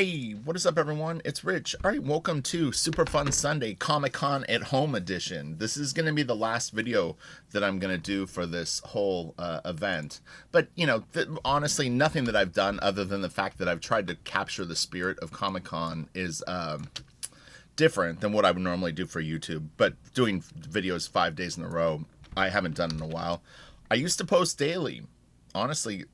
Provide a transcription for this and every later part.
Hey, what is up, everyone? It's Rich. All right, welcome to Super Fun Sunday Comic-Con at Home edition. This is going to be the last video that I'm going to do for this whole event. But, you know, honestly, nothing that I've done other than the fact that I've tried to capture the spirit of Comic-Con is different than what I would normally do for YouTube. But doing videos 5 days in a row, I haven't done in a while. I used to post daily. Honestly,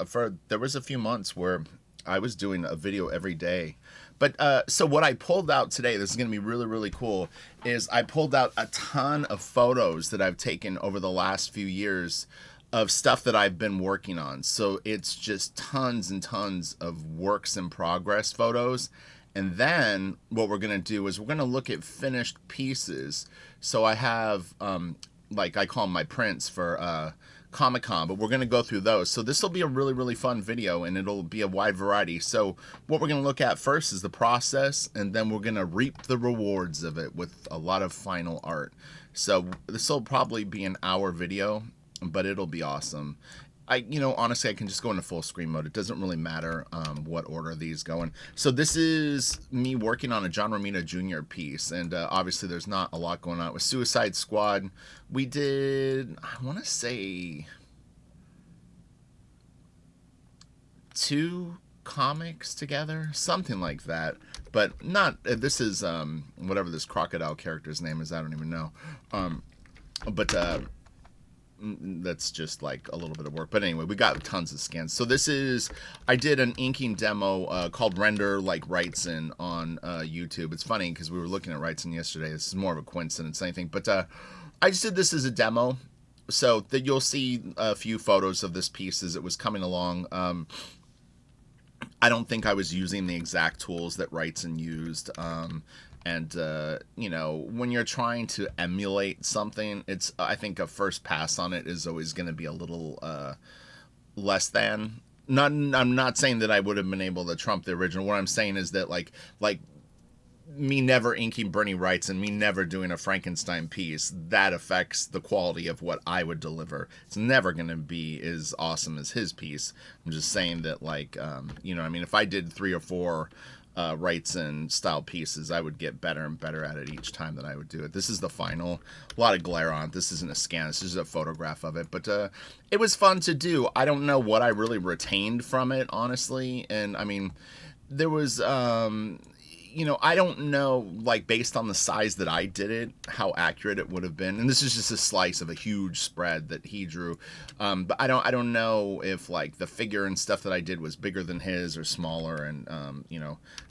there was a few months where I was doing a video every day. But so what I pulled out today, this is going to be really, really cool, is I pulled out a ton of photos that I've taken over the last few years of stuff that I've been working on. So it's just tons and tons of works in progress photos. And then what we're going to do is we're going to look at finished pieces. So I have, like I call them my prints for Comic-Con, but we're going to go through those. So this will be a really, really fun video, and it'll be a wide variety. So what we're going to look at first is the process, and then we're going to reap the rewards of it with a lot of final art. So this will probably be an hour video, but it'll be awesome. Honestly, I can just go into full screen mode. It doesn't really matter what order these go in. So this is me working on a Romita Jr. piece, and obviously there's not a lot going on. With Suicide Squad, we did, I want to say, 2 comics together, something like that. But not, this is, whatever this crocodile character's name is, I don't even know. That's just like a little bit of work, but anyway, we got tons of scans. So this is, I did an inking demo called Render Like Wrightson on YouTube. It's funny because we were looking at Wrightson yesterday. This is more of a coincidence than anything, but I just did this as a demo so that you'll see a few photos of this piece as it was coming along. I don't think I was using the exact tools that Wrightson used. When you're trying to emulate something, I think a first pass on it is always going to be a little less than. I'm not saying that I would have been able to trump the original. What I'm saying is that like me never inking Bernie Wrightson and me never doing a Frankenstein piece, that affects the quality of what I would deliver. It's never going to be as awesome as his piece. I'm just saying that, if I did 3 or 4 Wrightson style pieces, I would get better and better at it each time that I would do it. This is the final. A lot of glare on it. This isn't a scan. This is a photograph of it. But it was fun to do. I don't know what I really retained from it, honestly. And, I mean, there was... I don't know, like, based on the size that I did it, how accurate it would have been. And this is just a slice of a huge spread that he drew. But I don't know if, like, the figure and stuff that I did was bigger than his or smaller. And,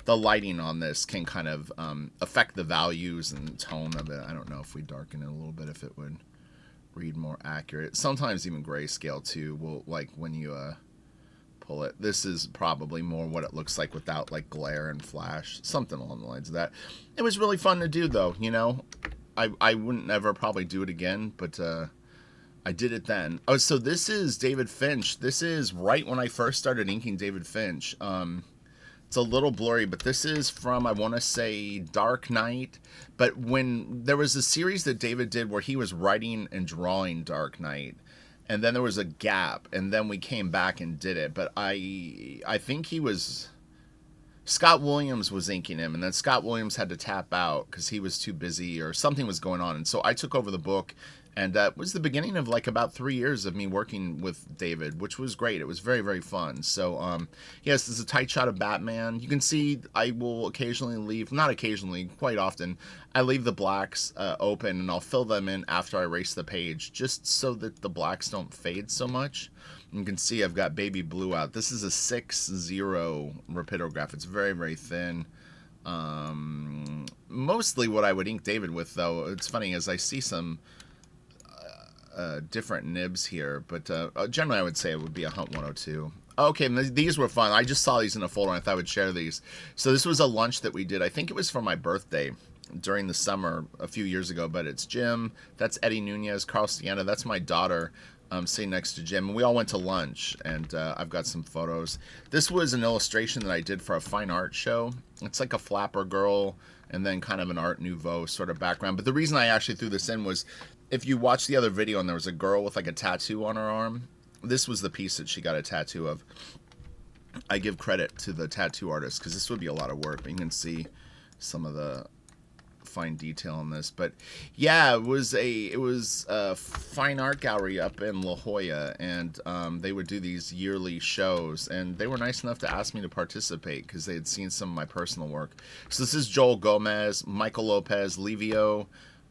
the lighting on this can kind of affect the values and tone of it. I don't know if we darken it a little bit, if it would read more accurate. Sometimes even grayscale, too, will, like, when you... pull it. This is probably more what it looks like without like glare and flash, something along the lines of that. It was really fun to do, though. I wouldn't ever probably do it again, but I did it then. Oh, so this is David Finch. This is right when I first started inking David Finch. It's a little blurry, but this is from, I want to say, Dark Knight. But when there was a series that David did where he was writing and drawing Dark Knight, and then there was a gap, and then we came back and did it. But I think Scott Williams was inking him, and then Scott Williams had to tap out because he was too busy or something was going on. And so I took over the book, and it was the beginning of like about 3 years of me working with David, which was great. It was very, very fun. So, yes, this is a tight shot of Batman. You can see I will occasionally leave, not occasionally, quite often, I leave the blacks open, and I'll fill them in after I erase the page, just so that the blacks don't fade so much. You can see I've got baby blue out. This is a 6-0 rapidograph. It's very, very thin. Mostly what I would ink David with, though, it's funny, as I see some different nibs here, but generally I would say it would be a Hunt 102. Okay, these were fun. I just saw these in a folder and I thought I would share these. So this was a lunch that we did. I think it was for my birthday during the summer a few years ago, but it's Jim, that's Eddie Nunez, Carl Sienna, that's my daughter sitting next to Jim, and we all went to lunch, and I've got some photos. This was an illustration that I did for a fine art show. It's like a flapper girl and then kind of an Art Nouveau sort of background. But the reason I actually threw this in was if you watch the other video and there was a girl with like a tattoo on her arm, this was the piece that she got a tattoo of. I give credit to the tattoo artist, because this would be a lot of work, but you can see some of the fine detail in this. But yeah, it was a fine art gallery up in La Jolla, and they would do these yearly shows, and they were nice enough to ask me to participate because they had seen some of my personal work. So this is Joel Gomez, Michael Lopez, Livio,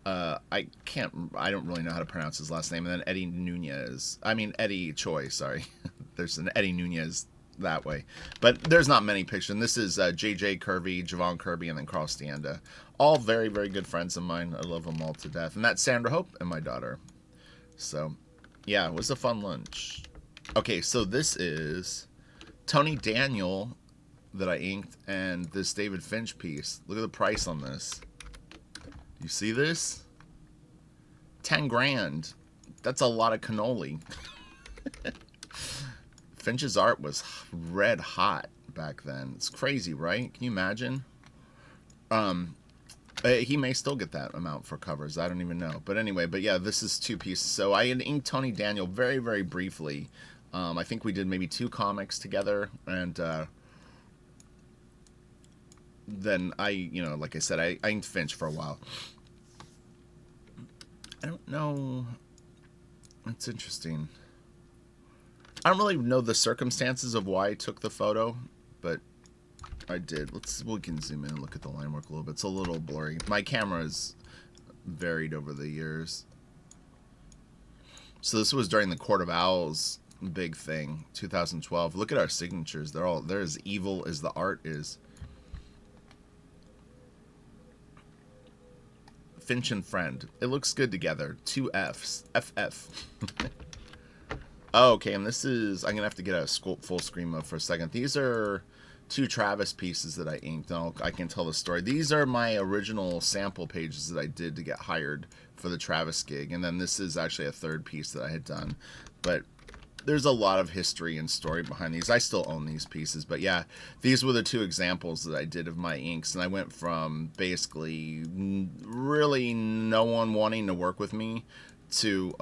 I don't really know how to pronounce his last name, and then Eddie Choi, sorry. There's an Eddie Nunez that way, but there's not many pictures. And this is JJ Kirby, Javon Kirby, and then Carl Standa, all very, very good friends of mine. I love them all to death. And that's Sandra Hope and my daughter. So yeah, it was a fun lunch. Okay, so this is Tony Daniel that I inked, and this David Finch piece. Look at the price on this. You see this? 10 grand. That's a lot of cannoli. Finch's art was red hot back then. It's crazy, right? Can you imagine? He may still get that amount for covers. I don't even know. But anyway, but yeah, this is 2 pieces. So I had inked Tony Daniel very, very briefly. I think we did maybe 2 comics together, and then like I said, I inked Finch for a while. I don't know. It's interesting. I don't really know the circumstances of why I took the photo, but I did. We can zoom in and look at the line work a little bit. It's a little blurry. My camera is varied over the years. So this was during the Court of Owls big thing, 2012. Look at our signatures. They're as evil as the art is. Finch and Friend. It looks good together. 2 Fs. FF. Oh, okay, and this is... I'm going to have to get a full screen mode for a second. These are 2 Travis pieces that I inked. I can tell the story. These are my original sample pages that I did to get hired for the Travis gig. And then this is actually a 3rd piece that I had done. But there's a lot of history and story behind these. I still own these pieces. But yeah, these were the 2 examples that I did of my inks. And I went from basically really no one wanting to work with me to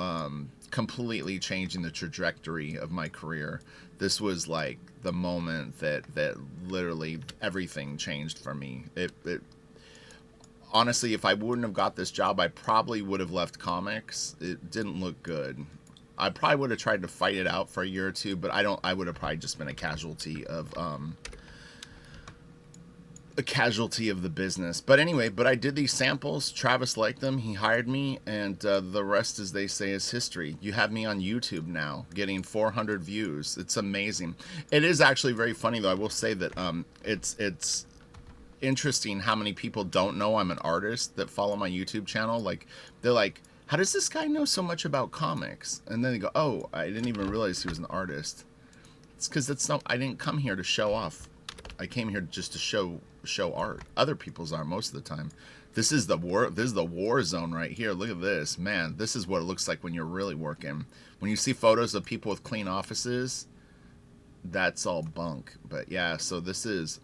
completely changing the trajectory of my career. This was like the moment that literally everything changed for me. It honestly, if I wouldn't have got this job, I probably would have left comics. It didn't look good. I probably would have tried to fight it out for a year or 2, but I would have probably just been a casualty of the business. But anyway, I did these samples. Travis liked them. He hired me, and the rest, as they say, is history. You have me on YouTube now, getting 400 views. It's amazing. It is actually very funny, though. I will say that it's interesting how many people don't know I'm an artist that follow my YouTube channel. Like, they're like, how does this guy know so much about comics? And then they go, oh, I didn't even realize he was an artist. It's because I didn't come here to show off. I came here just to show art. Other people's art most of the time. This is the war zone right here. Look at this. Man, this is what it looks like when you're really working. When you see photos of people with clean offices, that's all bunk. But yeah, so this is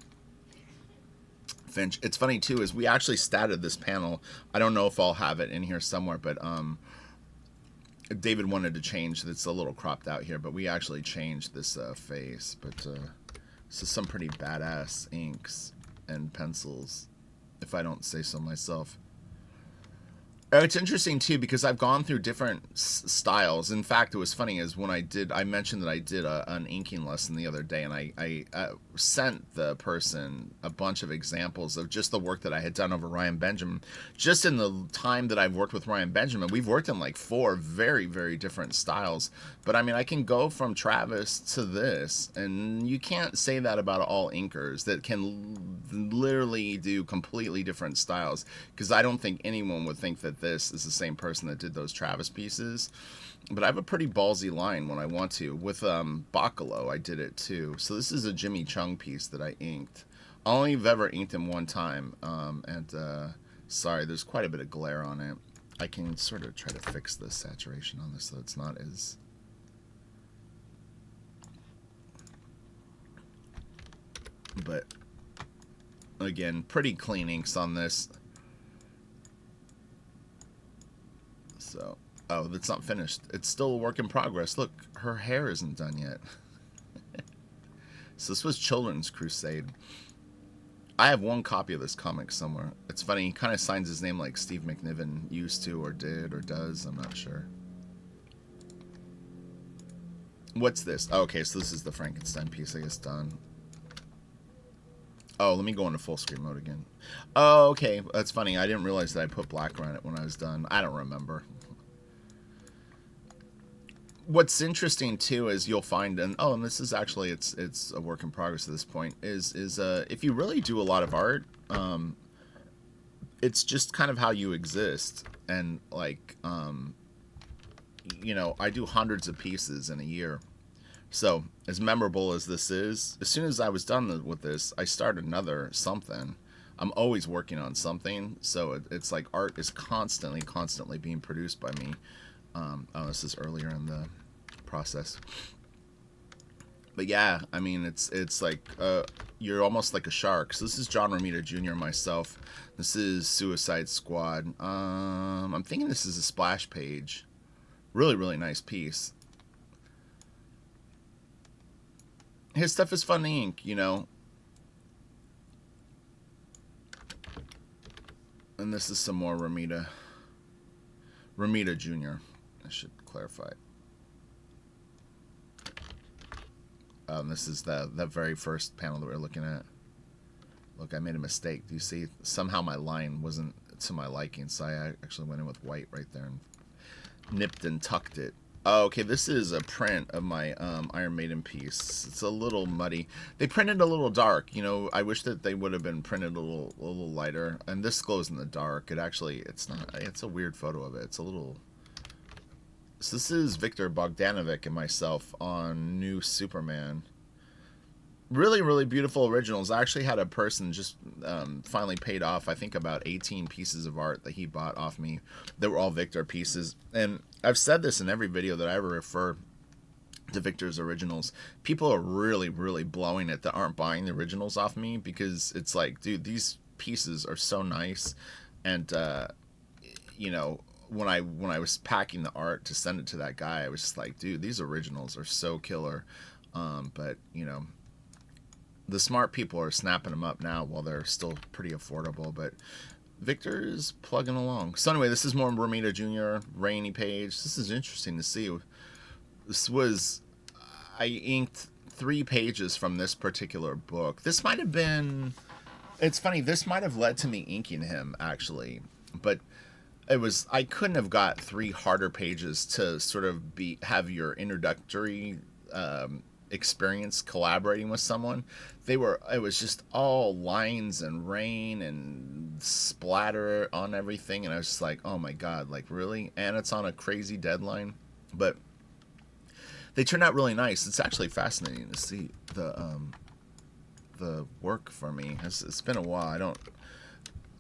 Finch. It's funny too, is we actually statted this panel. I don't know if I'll have it in here somewhere, but David wanted to change. It's a little cropped out here, but we actually changed this face. But this is some pretty badass inks and pencils, if I don't say so myself. It's interesting too, because I've gone through different styles. In fact, it was funny is when I mentioned that I did an inking lesson the other day, and I sent the person a bunch of examples of just the work that I had done over Ryan Benjamin. Just in the time that I've worked with Ryan Benjamin, we've worked in like 4 very, very different styles. But I mean, I can go from Travis to this, and you can't say that about all inkers that can literally do completely different styles, because I don't think anyone would think that this is the same person that did those Travis pieces. But I have a pretty ballsy line when I want to. With Bacalo, I did it too. So this is a Jimmy Chung piece that I inked. I only have ever inked him one time. Sorry, there's quite a bit of glare on it. I can sort of try to fix the saturation on this so it's not as... But again, pretty clean inks on this. So, oh, that's not finished. It's still a work in progress. Look, her hair isn't done yet. So this was Children's Crusade. I have one copy of this comic somewhere. It's funny, he kind of signs his name like Steve McNiven used to, or did, or does. I'm not sure. What's this? Oh, okay, so this is the Frankenstein piece, I guess, done. Oh, let me go into full screen mode again. Oh, okay, that's funny. I didn't realize that I put black around it when I was done. I don't remember. What's interesting too is you'll find, and this is actually it's a work in progress at this point. Is if you really do a lot of art, it's just kind of how you exist, and like you know, I do hundreds of pieces in a year. So as memorable as this is, as soon as I was done with this, I started another something. I'm always working on something, so it's like art is constantly being produced by me. Oh, this is earlier in the process. But yeah, I mean, it's like you're almost like a shark. So this is John Romita Jr. myself. This is Suicide Squad. I'm thinking this is a splash page. Really nice piece. His stuff is fun to ink, you know. And this is some more Romita Jr. I should clarify. This is the very first panel that we're looking at. Look, I made a mistake. Do you see? Somehow my line wasn't to my liking, so I actually went in with white right there and nipped and tucked it. Oh, okay, this is a print of my Iron Maiden piece. It's a little muddy. They printed a little dark. You know, I wish that they would have been printed a little lighter. And this glows in the dark. It's not. It's a weird photo of it. It's a little. So this is Victor Bogdanovic and myself on New Superman. Really beautiful originals. I actually had a person just finally paid off, I think, about 18 pieces of art that he bought off me. They were all Victor pieces. And I've said this in every video that I ever refer to Victor's originals. People are really blowing it that aren't buying the originals off me, because it's like, dude, these pieces are so nice. And, you know, when I was packing the art to send it to that guy, I was just like, dude, these originals are so killer. But, you know, the smart people are snapping them up now while they're still pretty affordable, but Victor is plugging along. So anyway, this is more Romita Jr. Rainy page. This is interesting to see. This was, I inked 3 pages from this particular book. This might have been, it's funny, this might have led to me inking him, actually, but I couldn't have got 3 harder pages to sort of have your introductory experience collaborating with someone. It was just all lines and rain and splatter on everything, and I was just like, oh my god, like really? And it's on a crazy deadline. But they turned out really nice. It's actually fascinating to see the work for me. It's been a while. I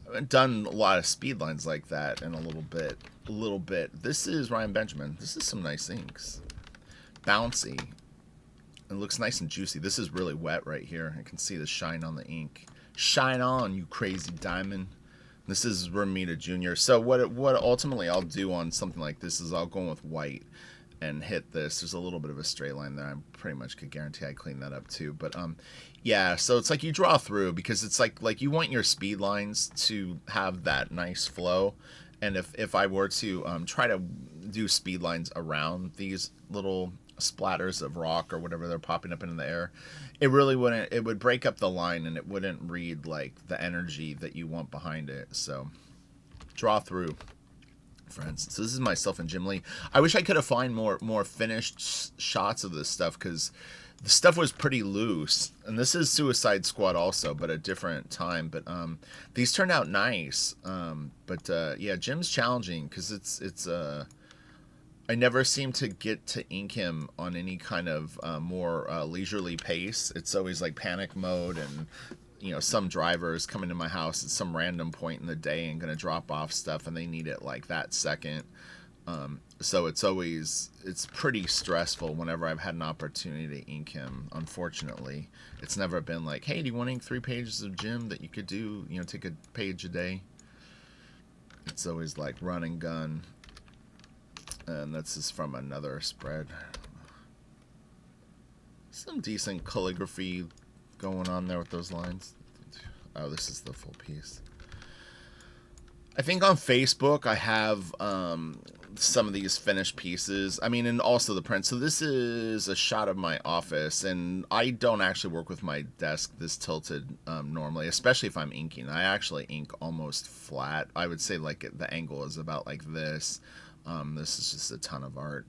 haven't done a lot of speed lines like that in a little bit. This is Ryan Benjamin. This is some nice inks. Bouncy. It looks nice and juicy. This is really wet right here. I can see the shine on the ink. Shine on, you crazy diamond. This is Romita Jr. So what ultimately I'll do on something like this is I'll go in with white and hit this. There's a little bit of a straight line there. I pretty much could guarantee I clean that up too. But yeah, so it's like you draw through, because it's like you want your speed lines to have that nice flow. And if I were to try to do speed lines around these little splatters of rock or whatever they're popping up into the air, it really wouldn't, it would break up the line and it wouldn't read like the energy that you want behind it. So draw through, friends. So this is myself and Jim Lee. I wish I could have found more finished shots of this stuff, because the stuff was pretty loose. And this is Suicide Squad also, but a different time. But these turned out nice. Yeah, Jim's challenging, because it's I never seem to get to ink him on any kind of more leisurely pace. It's always like panic mode, and you know, some driver is coming to my house at some random point in the day and going to drop off stuff, and they need it like that second. So it's pretty stressful whenever I've had an opportunity to ink him. Unfortunately, it's never been like, hey, do you want to ink 3 pages of Jim that you could do, you know, take a page a day? It's always like run and gun. And this is from another spread. Some decent calligraphy going on there with those lines. Oh, this is the full piece. I think on Facebook I have some of these finished pieces. I mean, and also the print. So this is a shot of my office, and I don't actually work with my desk this tilted normally, especially if I'm inking. I actually ink almost flat. I would say like the angle is about like this. This is just a ton of art.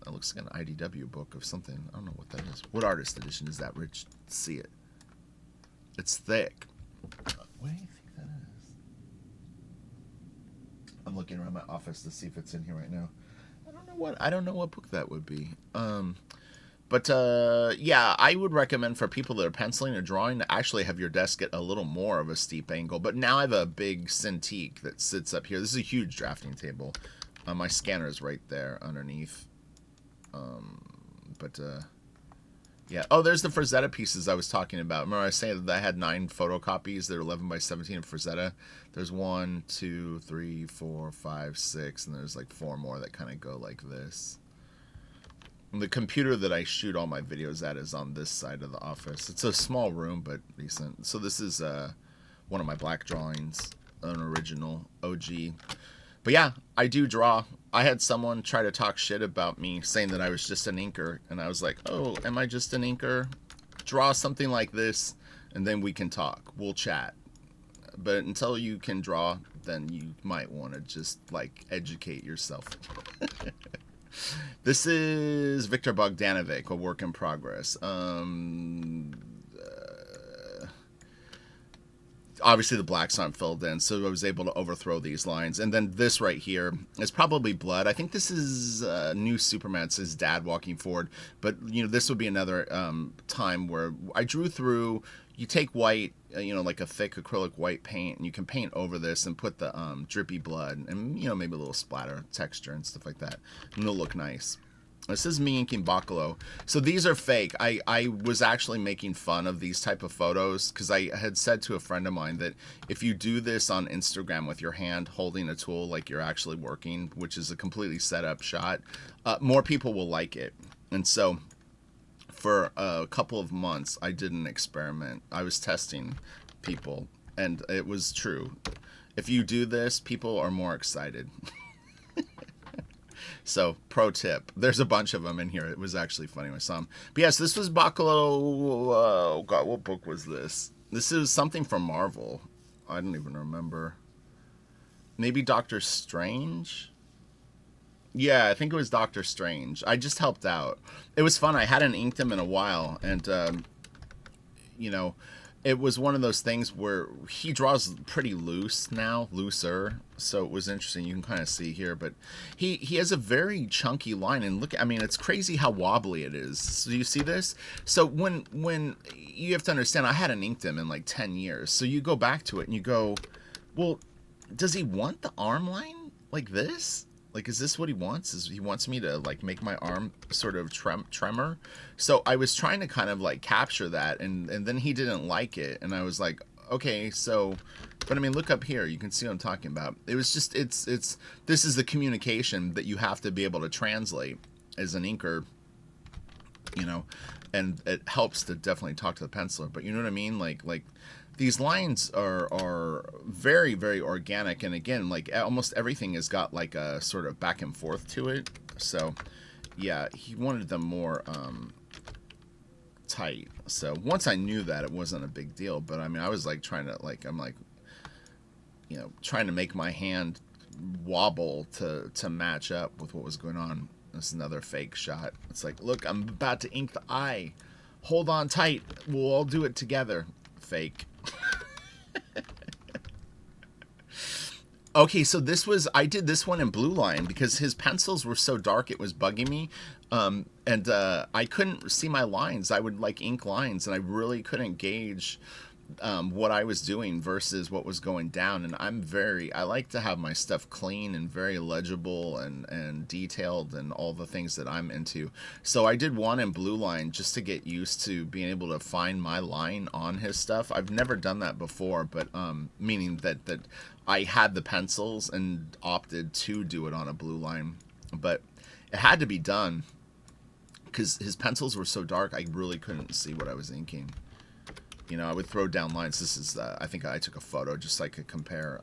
It looks like an IDW book of something. I don't know what that is. What artist edition is that, Rich? Let's see it. It's thick. What do you think that is? I'm looking around my office to see if it's in here right now. I don't know what book that would be. But yeah, I would recommend for people that are penciling or drawing to actually have your desk get a little more of a steep angle. But now I have a big Cintiq that sits up here. This is a huge drafting table. My scanner is right there underneath. Yeah. Oh, there's the Frazetta pieces I was talking about. Remember I was saying that I had 9 photocopies. They're 11 by 17 of Frazetta. There's 1, 2, 3, 4, 5, 6, and there's like 4 more that kind of go like this. And the computer that I shoot all my videos at is on this side of the office. It's a small room, but decent. So this is one of my black drawings, an original OG. But yeah, I do draw. I had someone try to talk shit about me, saying that I was just an inker. And I was like, oh, am I just an inker? Draw something like this, and then we can talk. We'll chat. But until you can draw, then you might want to just, like, educate yourself. This is Victor Bogdanovic, a work in progress. Obviously the blacks aren't filled in, so I was able to overthrow these lines. And then this right here is probably blood. I think this is New Superman. It's his dad walking forward. But, you know, this would be another time where I drew through. You take white, you know, like a thick acrylic white paint, and you can paint over this and put the drippy blood and, you know, maybe a little splatter texture and stuff like that. And it'll look nice. This is me inking Bacalo. So these are fake. I was actually making fun of these type of photos because I had said to a friend of mine that if you do this on Instagram with your hand holding a tool like you're actually working, which is a completely set up shot, more people will like it. And so for a couple of months, I did an experiment. I was testing people, and it was true. If you do this, people are more excited. So, pro tip. There's a bunch of them in here. It was actually funny when I saw them. But yes, this was Bacalo. Oh, God, what book was this? This is something from Marvel. I don't even remember. Maybe Doctor Strange? Yeah, I think it was Doctor Strange. I just helped out. It was fun. I hadn't inked him in a while. And, you know, it was one of those things where he draws pretty loose now, looser. So it was interesting. You can kind of see here, but he has a very chunky line. And look, I mean, it's crazy how wobbly it is. So do you see this? So when you have to understand, I hadn't inked him in like 10 years. So you go back to it and you go, well, does he want the arm line like this? Like, is this what he wants? Is he wants me to, like, make my arm sort of tremor? So I was trying to kind of, like, capture that, and then he didn't like it. And I was like, okay, so... But, I mean, look up here. You can see what I'm talking about. It was just, this is the communication that you have to be able to translate as an inker, you know? And it helps to definitely talk to the penciler. But you know what I mean? Like these lines are very, very organic, and again, like almost everything has got like a sort of back and forth to it. So yeah, he wanted them more tight. So once I knew that, it wasn't a big deal. But I mean, I was like trying to you know, trying to make my hand wobble to match up with what was going on. This is another fake shot. It's like, look, I'm about to ink the eye. Hold on tight. We'll all do it together. Fake. Okay, so I did this one in blue line because his pencils were so dark it was bugging me. And I couldn't see my lines. I would like ink lines, and I really couldn't gauge what I was doing versus what was going down. And I like to have my stuff clean and very legible and detailed and all the things that I'm into. So I did one in blue line just to get used to being able to find my line on his stuff. I've never done that before, but meaning that I had the pencils and opted to do it on a blue line, but it had to be done because his pencils were so dark, I really couldn't see what I was inking. You know, I would throw down lines. This is, I think I took a photo just so I could compare.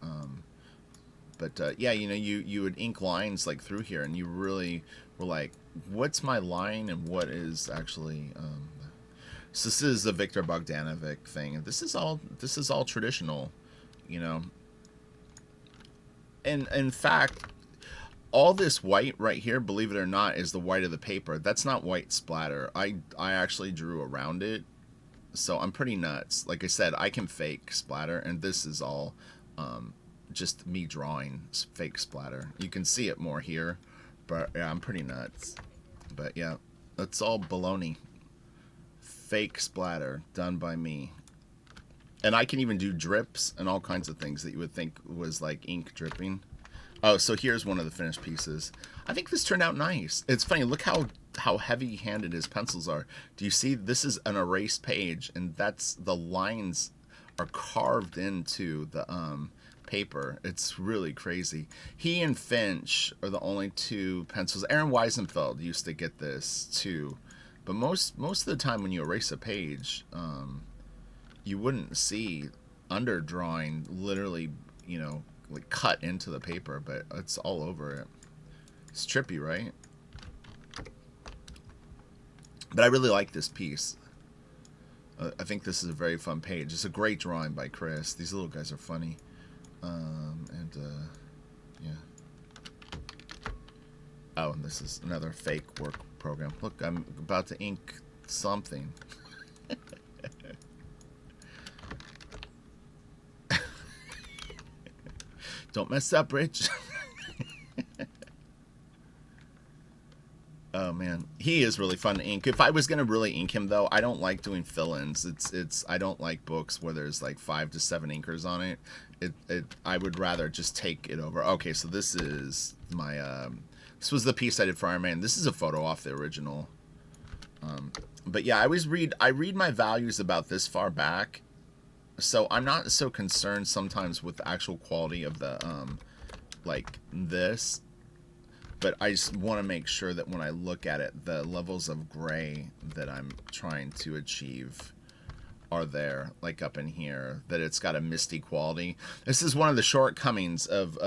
But yeah, you know, you would ink lines like through here, and you really were like, what's my line and what is actually. So this is the Victor Bogdanovic thing. This is all traditional, you know. And in fact, all this white right here, believe it or not, is the white of the paper. That's not white splatter. I actually drew around it. So I'm pretty nuts. Like I said, I can fake splatter, and this is all just me drawing fake splatter. You can see it more here, but yeah, I'm pretty nuts. But yeah, it's all baloney. Fake splatter done by me. And I can even do drips and all kinds of things that you would think was like ink dripping. Oh, so here's one of the finished pieces. I think this turned out nice. It's funny, look how heavy-handed his pencils are. Do you see? This is an erased page, and that's the lines are carved into the paper. It's really crazy. He and Finch are the only two pencils. Aaron Weisenfeld used to get this too, but most of the time when you erase a page, you wouldn't see underdrawing literally, you know, like cut into the paper, but it's all over it. It's trippy, right? But I really like this piece. I think this is a very fun page. It's a great drawing by Chris. These little guys are funny. Yeah. Oh, and this is another fake work program. Look, I'm about to ink something. Don't mess up, Rich. Oh man, he is really fun to ink. If I was gonna really ink him though, I don't like doing fill-ins. I don't like books where there's like 5 to 7 inkers on it. I would rather just take it over. Okay, so this is my this was the piece I did for Iron Man. This is a photo off the original. But yeah, I read my values about this far back, so I'm not so concerned sometimes with the actual quality of the like this. But I just want to make sure that when I look at it, the levels of gray that I'm trying to achieve are there, like up in here, that it's got a misty quality. This is one of the shortcomings of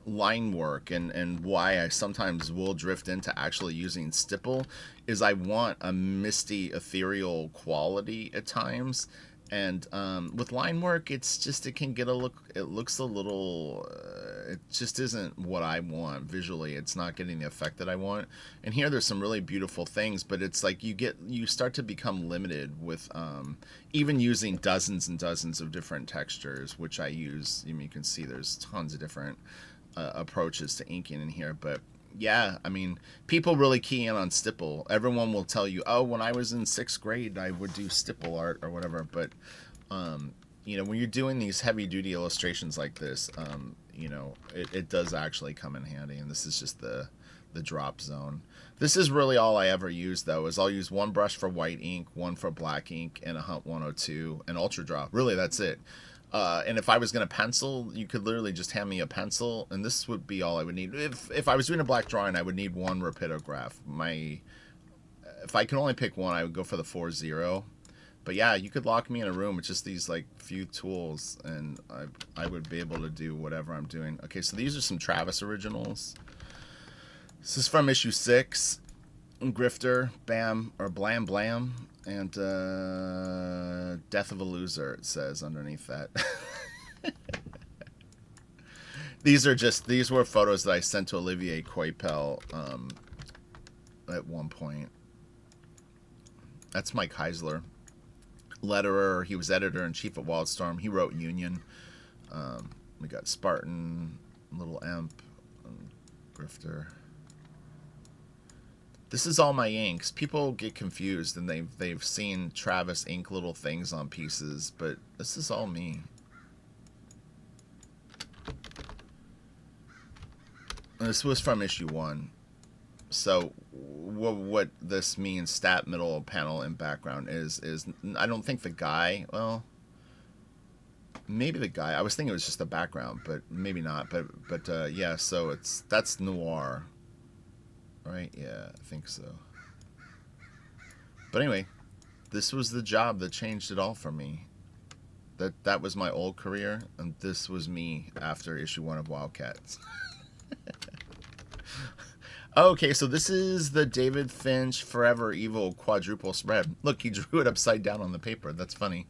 line work, and why I sometimes will drift into actually using stipple, is I want a misty, ethereal quality at times. And with line work, it's just, it can get it looks a little, it just isn't what I want visually. It's not getting the effect that I want. And here there's some really beautiful things, but it's like you start to become limited with even using dozens and dozens of different textures, which I use. I mean, you can see there's tons of different approaches to inking in here, but yeah, I mean, people really key in on stipple. Everyone will tell you, oh, when I was in 6th grade, I would do stipple art or whatever. But, you know, when you're doing these heavy-duty illustrations like this, you know, it does actually come in handy. And this is just the drop zone. This is really all I ever use, though, is I'll use one brush for white ink, one for black ink, and a Hunt 102, and Ultra Draw. Really, that's it. And if I was going to pencil, you could literally just hand me a pencil, and this would be all I would need. If I was doing a black drawing, I would need one rapidograph. If I could only pick one, I would go for the 4-0. But yeah, you could lock me in a room with just these like few tools, and I would be able to do whatever I'm doing. Okay, so these are some Travis originals. This is from issue 6. Grifter, Bam, or Blam Blam, and Death of a Loser, it says underneath that. These were photos that I sent to Olivier Coipel at one point. That's Mike Heisler, letterer. He was editor-in-chief at Wildstorm. He wrote Union. We got Spartan, Little Emp, Grifter. This is all my inks. People get confused, and they've seen Travis ink little things on pieces, but this is all me. And this was from issue 1. So what this means, stat, middle, panel, and background, is I don't think the guy, well, maybe the guy, I was thinking it was just the background, but maybe not. But yeah, so that's noir. Right? Yeah, I think so. But anyway, this was the job that changed it all for me. That was my old career, and this was me after issue 1 of Wildcats. Okay, so this is the David Finch Forever Evil quadruple spread. Look, he drew it upside down on the paper. That's funny.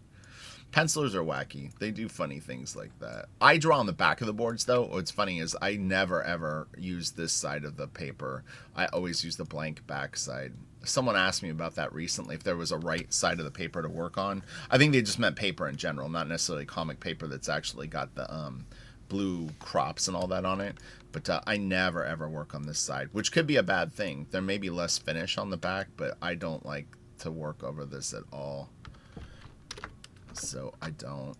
Pencilers are wacky. They do funny things like that. I draw on the back of the boards, though. What's funny is I never, ever use this side of the paper. I always use the blank back side. Someone asked me about that recently, if there was a right side of the paper to work on. I think they just meant paper in general, not necessarily comic paper that's actually got the blue crops and all that on it. But I never, ever work on this side, which could be a bad thing. There may be less finish on the back, but I don't like to work over this at all. So I don't.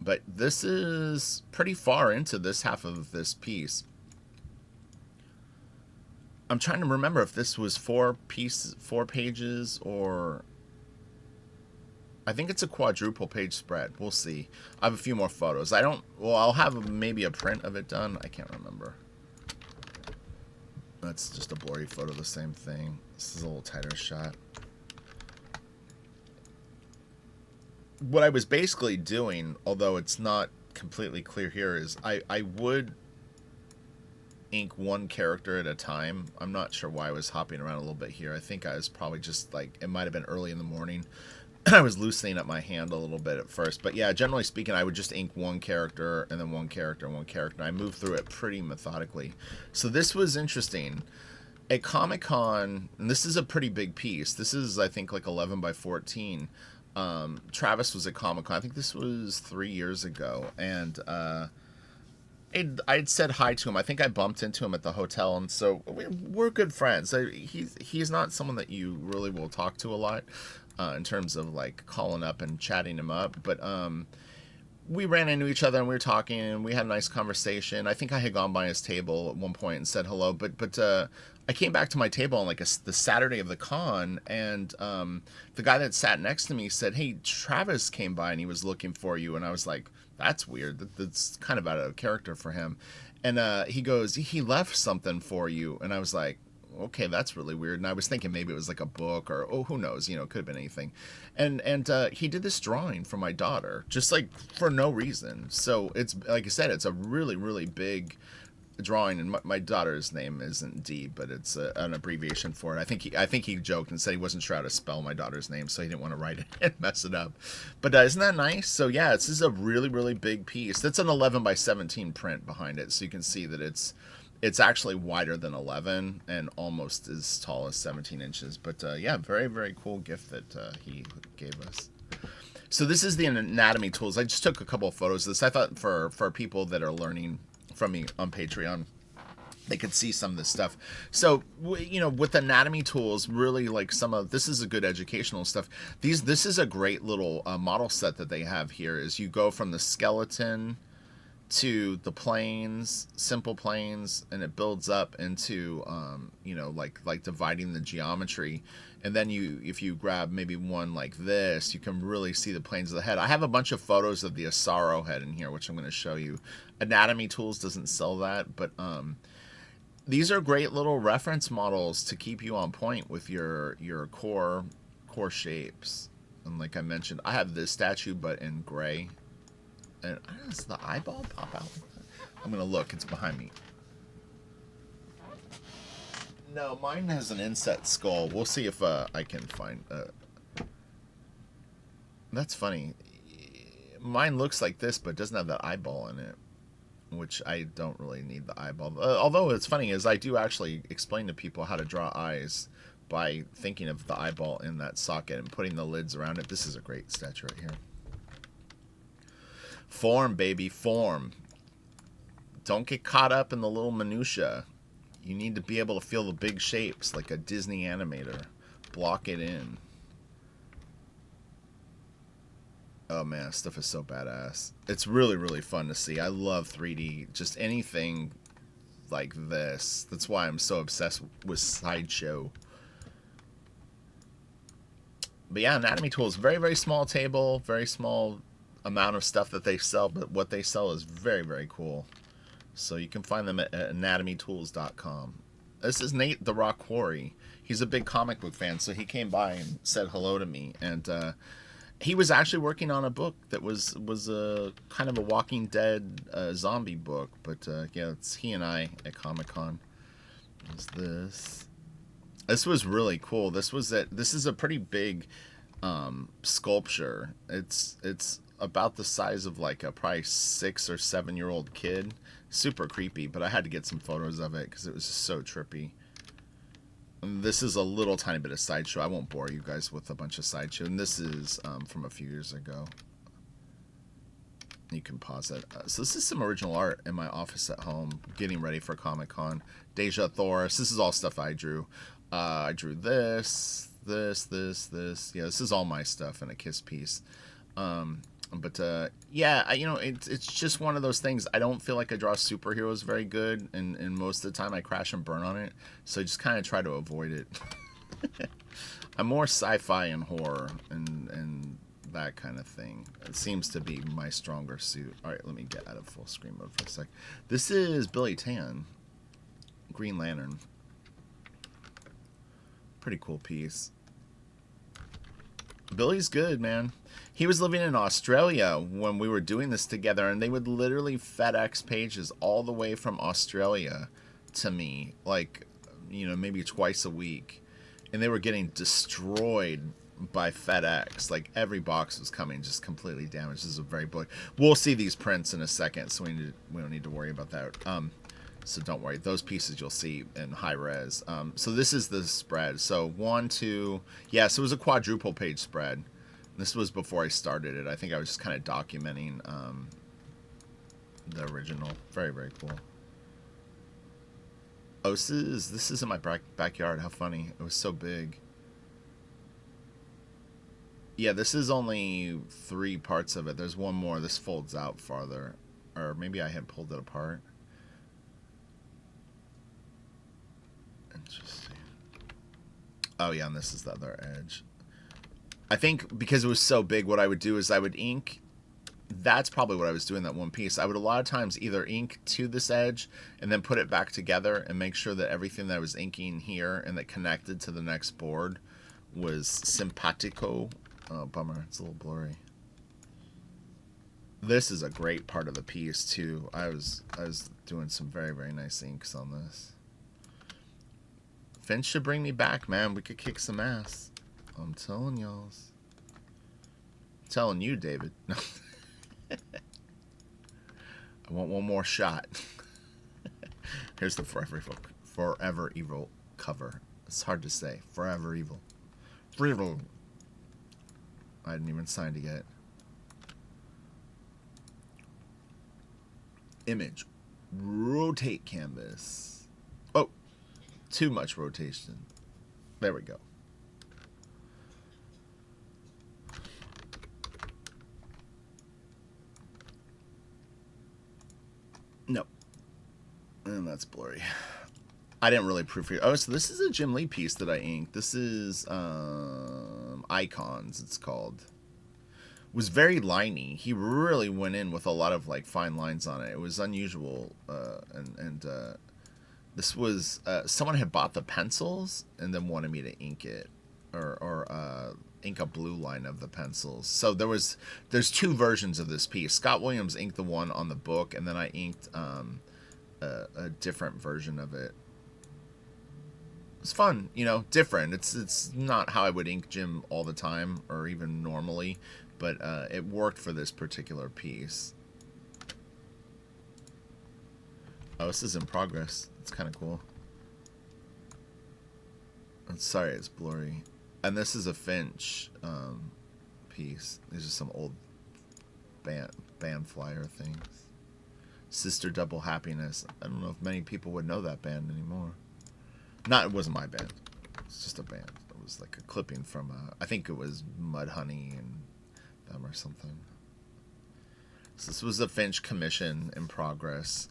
But this is pretty far into this half of this piece. I'm trying to remember if this was 4 pages, or I think it's a quadruple page spread. We'll see. I have a few more photos. I'll have maybe a print of it done. I can't remember. That's just a blurry photo of the same thing. This is a little tighter shot. What I was basically doing, although it's not completely clear here, is I would ink one character at a time. I'm not sure why I was hopping around a little bit here. I think I was probably just like, it might have been early in the morning. I was loosening up my hand a little bit at first. But yeah, generally speaking, I would just ink one character and then one character and one character. I moved through it pretty methodically. So this was interesting. At Comic-Con, and this is a pretty big piece. This is, I think, like 11 by 14. Travis was at Comic-Con. I think this was 3 years ago. And I'd said hi to him. I think I bumped into him at the hotel. And so we're good friends. He's not someone that you really will talk to a lot. In terms of like calling up and chatting him up, but we ran into each other and we were talking and we had a nice conversation. I think I had gone by his table at one point and said hello, but I came back to my table on like the Saturday of the con, and the guy that sat next to me said, "Hey, Travis came by and he was looking for you," and I was like, "That's weird. That's kind of out of character for him." And he goes, "He left something for you," and I was like, okay, that's really weird. And I was thinking maybe it was like a book or, oh, who knows, it could have been anything. And he did this drawing for my daughter, just like for no reason. So it's, like I said, it's a really, really big drawing. And my daughter's name isn't Dee, but it's an abbreviation for it. I think he joked and said he wasn't sure how to spell my daughter's name, so he didn't want to write it and mess it up. But isn't that nice? So yeah, this is a really, really big piece. That's an 11 by 17 print behind it. So you can see that it's actually wider than 11 and almost as tall as 17 inches. But yeah, very, very cool gift that he gave us. So this is the anatomy tools. I just took a couple of photos of this. I thought for people that are learning from me on Patreon, they could see some of this stuff. So, with anatomy tools, really like this is a good educational stuff. This is a great little model set that they have here. Is you go from the skeleton to the planes, simple planes, and it builds up into like dividing the geometry. And then if you grab maybe one like this, you can really see the planes of the head. I have a bunch of photos of the Asaro head in here, which I'm going to show you. Anatomy Tools doesn't sell that, but these are great little reference models to keep you on point with your core shapes. And like I mentioned, I have this statue but in gray. And does the eyeball pop out? I'm going to look. It's behind me. No, mine has an inset skull. We'll see if I can find... That's funny. Mine looks like this, but doesn't have that eyeball in it, which I don't really need the eyeball. Although it's funny is I do actually explain to people how to draw eyes by thinking of the eyeball in that socket and putting the lids around it. This is a great statue right here. Form, baby, form. Don't get caught up in the little minutia. You need to be able to feel the big shapes like a Disney animator. Block it in. Oh man, stuff is so badass. It's really, really fun to see. I love 3D. Just anything like this. That's why I'm so obsessed with Sideshow. But yeah, Anatomy Tools. Very, very small table. Very small amount of stuff that they sell, but what they sell is very, very cool. So you can find them at anatomytools.com. This is Nate the Rock Quarry. He's a big comic book fan, so he came by and said hello to me. And he was actually working on a book that was a kind of a Walking Dead zombie book. But yeah, it's he and I at Comic-Con. What's this? This was really cool. This is a pretty big sculpture. It's about the size of like a probably 6 or 7 year old kid. Super creepy, but I had to get some photos of it because it was just so trippy. And this is a little tiny bit of sideshow. I won't bore you guys with a bunch of sideshow. And this is from a few years ago. You can pause it. So this is some original art in my office at home, getting ready for Comic-Con. Deja Thoris. This is all stuff I drew. I drew this. Yeah, this is all my stuff in a Kiss piece. But yeah, it's just one of those things. I don't feel like I draw superheroes very good, and most of the time I crash and burn on it. So I just kind of try to avoid it. I'm more sci-fi and horror and that kind of thing. It seems to be my stronger suit. All right, let me get out of full screen mode for a sec. This is Billy Tan, Green Lantern. Pretty cool piece. Billy's good, man. He was living in Australia when we were doing this together, and they would literally FedEx pages all the way from Australia to me, like, maybe twice a week. And they were getting destroyed by FedEx. Like, every box was coming just completely damaged. This is a very book. We'll see these prints in a second, so we don't need to worry about that. So don't worry. Those pieces you'll see in high res. So this is the spread. So 1, 2... Yeah, so it was a quadruple page spread. This was before I started it. I think I was just kind of documenting the original. Very, very cool. Oh, this is in my backyard. How funny. It was so big. Yeah, this is only 3 parts of it. There's one more. This folds out farther. Or maybe I had pulled it apart. Interesting. Oh, yeah, and this is the other edge. I think because it was so big, what I would do is I would ink. That's probably what I was doing that one piece. I would a lot of times either ink to this edge and then put it back together and make sure that everything that I was inking here and that connected to the next board was simpatico. Oh, bummer. It's a little blurry. This is a great part of the piece, too. I was doing some very, very nice inks on this. Finch should bring me back, man. We could kick some ass. I'm telling y'all. I'm telling you, David. I want one more shot. Here's the Forever Evil cover. It's hard to say. Forever Evil. Evil. I didn't even sign it yet. Image. Rotate canvas. Oh, too much rotation. There we go. No. And that's blurry. I didn't really proofread. Oh, so this is a Jim Lee piece that I inked. This is Icons, it's called. It was very liney. He really went in with a lot of like fine lines on it. It was unusual. This was someone had bought the pencils and then wanted me to ink it or ink a blue line of the pencils. So there's 2 versions of this piece. Scott Williams inked the one on the book, and then I inked a different version of it. It's fun, different. It's not how I would ink Jim all the time or even normally, but it worked for this particular piece. Oh, this is in progress. It's kind of cool. I'm sorry, it's blurry. And this is a Finch piece. These are some old band flyer things. Sister Double Happiness. I don't know if many people would know that band anymore. It wasn't my band. It's just a band. It was like a clipping from, I think it was Mudhoney and them or something. So this was a Finch commission in progress.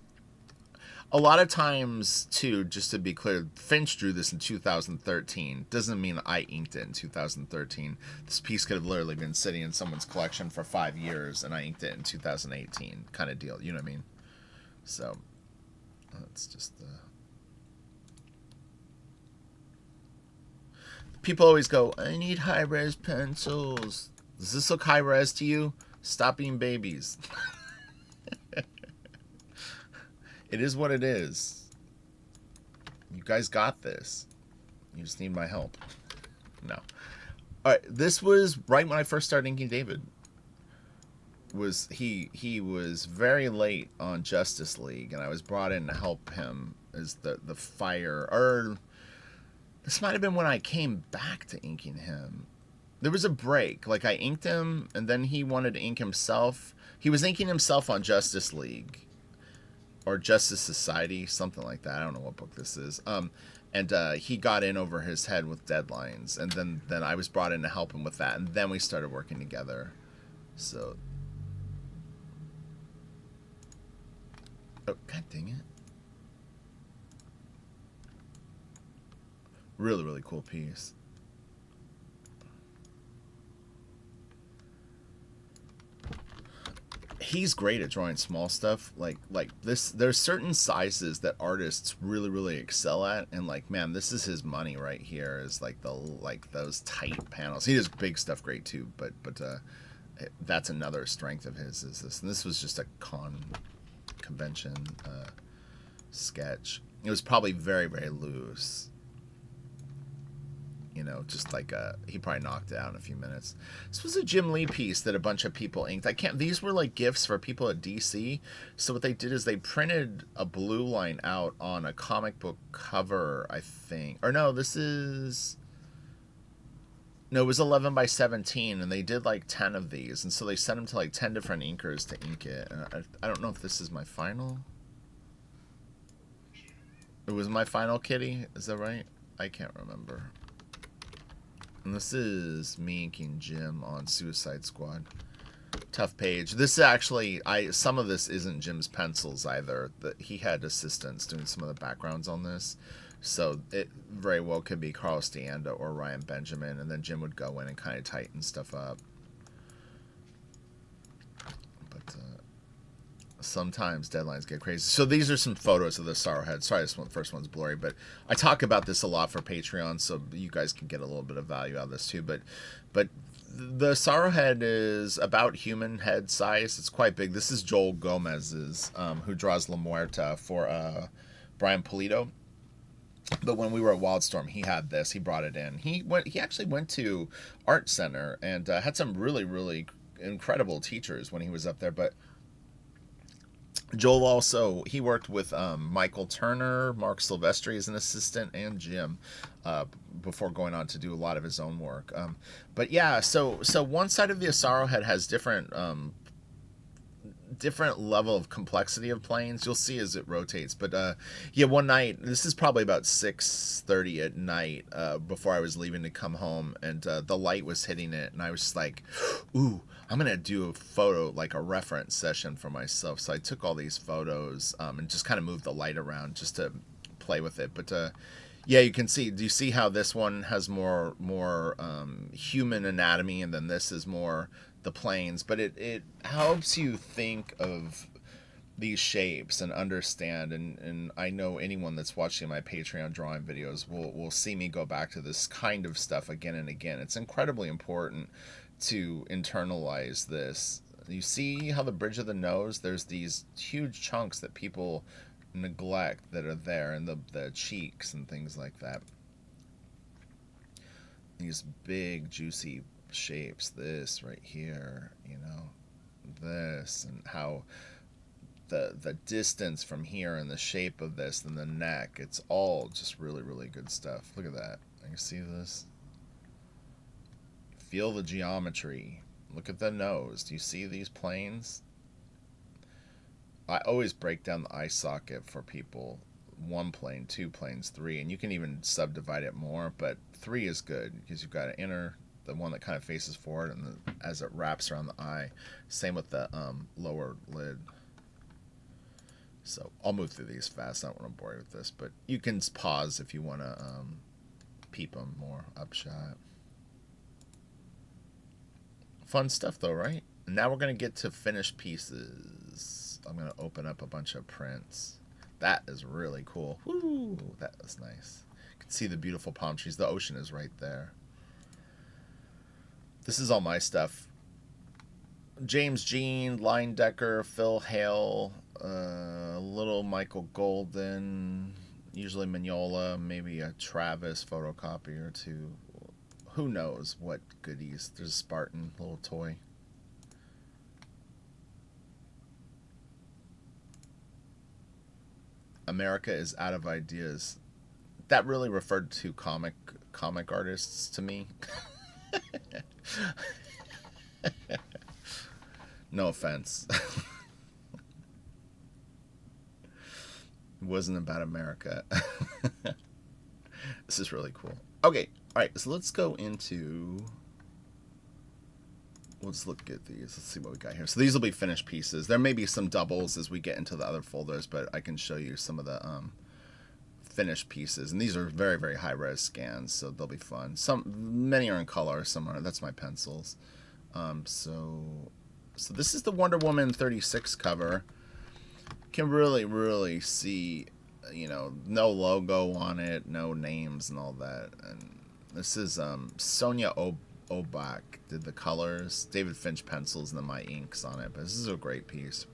A lot of times, too, just to be clear, Finch drew this in 2013. Doesn't mean I inked it in 2013. This piece could have literally been sitting in someone's collection for 5 years, and I inked it in 2018 kind of deal. You know what I mean? So, that's just the... People always go, I need high-res pencils. Does this look high-res to you? Stop being babies. It is what it is. You guys got this. You just need my help. No. Alright, this was right when I first started inking David. He was very late on Justice League, and I was brought in to help him as the fire. Or this might have been when I came back to inking him. There was a break. Like, I inked him, and then he wanted to ink himself. He was inking himself on Justice League. Or Justice Society, something like that. I don't know what book this is. And he got in over his head with deadlines. And then I was brought in to help him with that. And then we started working together. So... Oh, god dang it. Really, really cool piece. He's great at drawing small stuff. Like this, there's certain sizes that artists really, really excel at. And like, man, this is his money right here, is like those tight panels. He does big stuff great too, but that's another strength of his, is this. And this was just a convention sketch. It was probably very, very loose, you know, just like he probably knocked it out in a few minutes. This was a Jim Lee piece that a bunch of people inked. These were like gifts for people at DC. So what they did is they printed a blue line out on a comic book cover, I think. Or no, it was 11 by 17, and they did like 10 of these, and so they sent them to like 10 different inkers to ink it. And I don't know if this is my final. It was my final kitty, is that right? I can't remember. And this is me inking Jim on Suicide Squad. Tough page. This is actually, some of this isn't Jim's pencils either. He had assistants doing some of the backgrounds on this. So it very well could be Carl Stianda or Ryan Benjamin, and then Jim would go in and kind of tighten stuff up. But sometimes deadlines get crazy. So these are some photos of the Sorrowhead. Sorry, this first one's blurry, but I talk about this a lot for Patreon, so you guys can get a little bit of value out of this too. But the Sorrowhead is about human head size. It's quite big. This is Joel Gomez's, who draws La Muerta for Brian Pulido. But when we were at Wildstorm, he had this. He brought it in. He actually went to Art Center and had some really, really incredible teachers when he was up there. But Joel also, he worked with Michael Turner, Mark Silvestri as an assistant, and Jim before going on to do a lot of his own work. But yeah, so one side of the Sorrowhead has different level of complexity of planes. You'll see as it rotates. But yeah, one night, this is probably about 6:30 at night before I was leaving to come home, and the light was hitting it, and I was just like, ooh, I'm gonna do a photo, like a reference session for myself. So I took all these photos and just kind of moved the light around just to play with it. But yeah, you can see, do you see how this one has more human anatomy, and then this is more the planes? But it helps you think of these shapes and understand, and I know anyone that's watching my Patreon drawing videos will see me go back to this kind of stuff again and again. It's incredibly important to internalize this. You see how the bridge of the nose, there's these huge chunks that people neglect that are there, and the cheeks and things like that. These big juicy shapes, this right here, you know, this, and how the distance from here and the shape of this and the neck, it's all just really, really good stuff. Look at that. You see this? Feel the geometry. Look at the nose. Do you see these planes? I always break down the eye socket for people. 1 plane, 2 planes, 3, and you can even subdivide it more, but 3 is good because you've got an inner, the one that kind of faces forward, and as it wraps around the eye. Same with the lower lid. So I'll move through these fast. I don't want to bore you with this, but you can pause if you want to peep them more upshot. Fun stuff though, right? And now we're going to get to finished pieces. I'm going to open up a bunch of prints. That is really cool. Woo, that was nice. can see the beautiful palm trees. The ocean is right there. This is all my stuff. James Jean, Leyendecker, Phil Hale, little Michael Golden, usually Mignola, maybe a Travis photocopy or two. Who knows what goodies. There's a Spartan little toy. America is out of ideas. That really referred to comic artists to me. No offense. It wasn't about America. This is really cool. Okay, all right, so let's go into... Let's look at these. Let's see what we got here. So these will be finished pieces. There may be some doubles as we get into the other folders, but I can show you some of the finished pieces. And these are very, very high-res scans, so they'll be fun. Many are in color, some are... That's my pencils. So this is the Wonder Woman 36 cover. Can really, really see, you know, no logo on it, no names and all that. And this is Sonia Obach did the colors, David Finch pencils, and then my inks on it. But this is a great piece.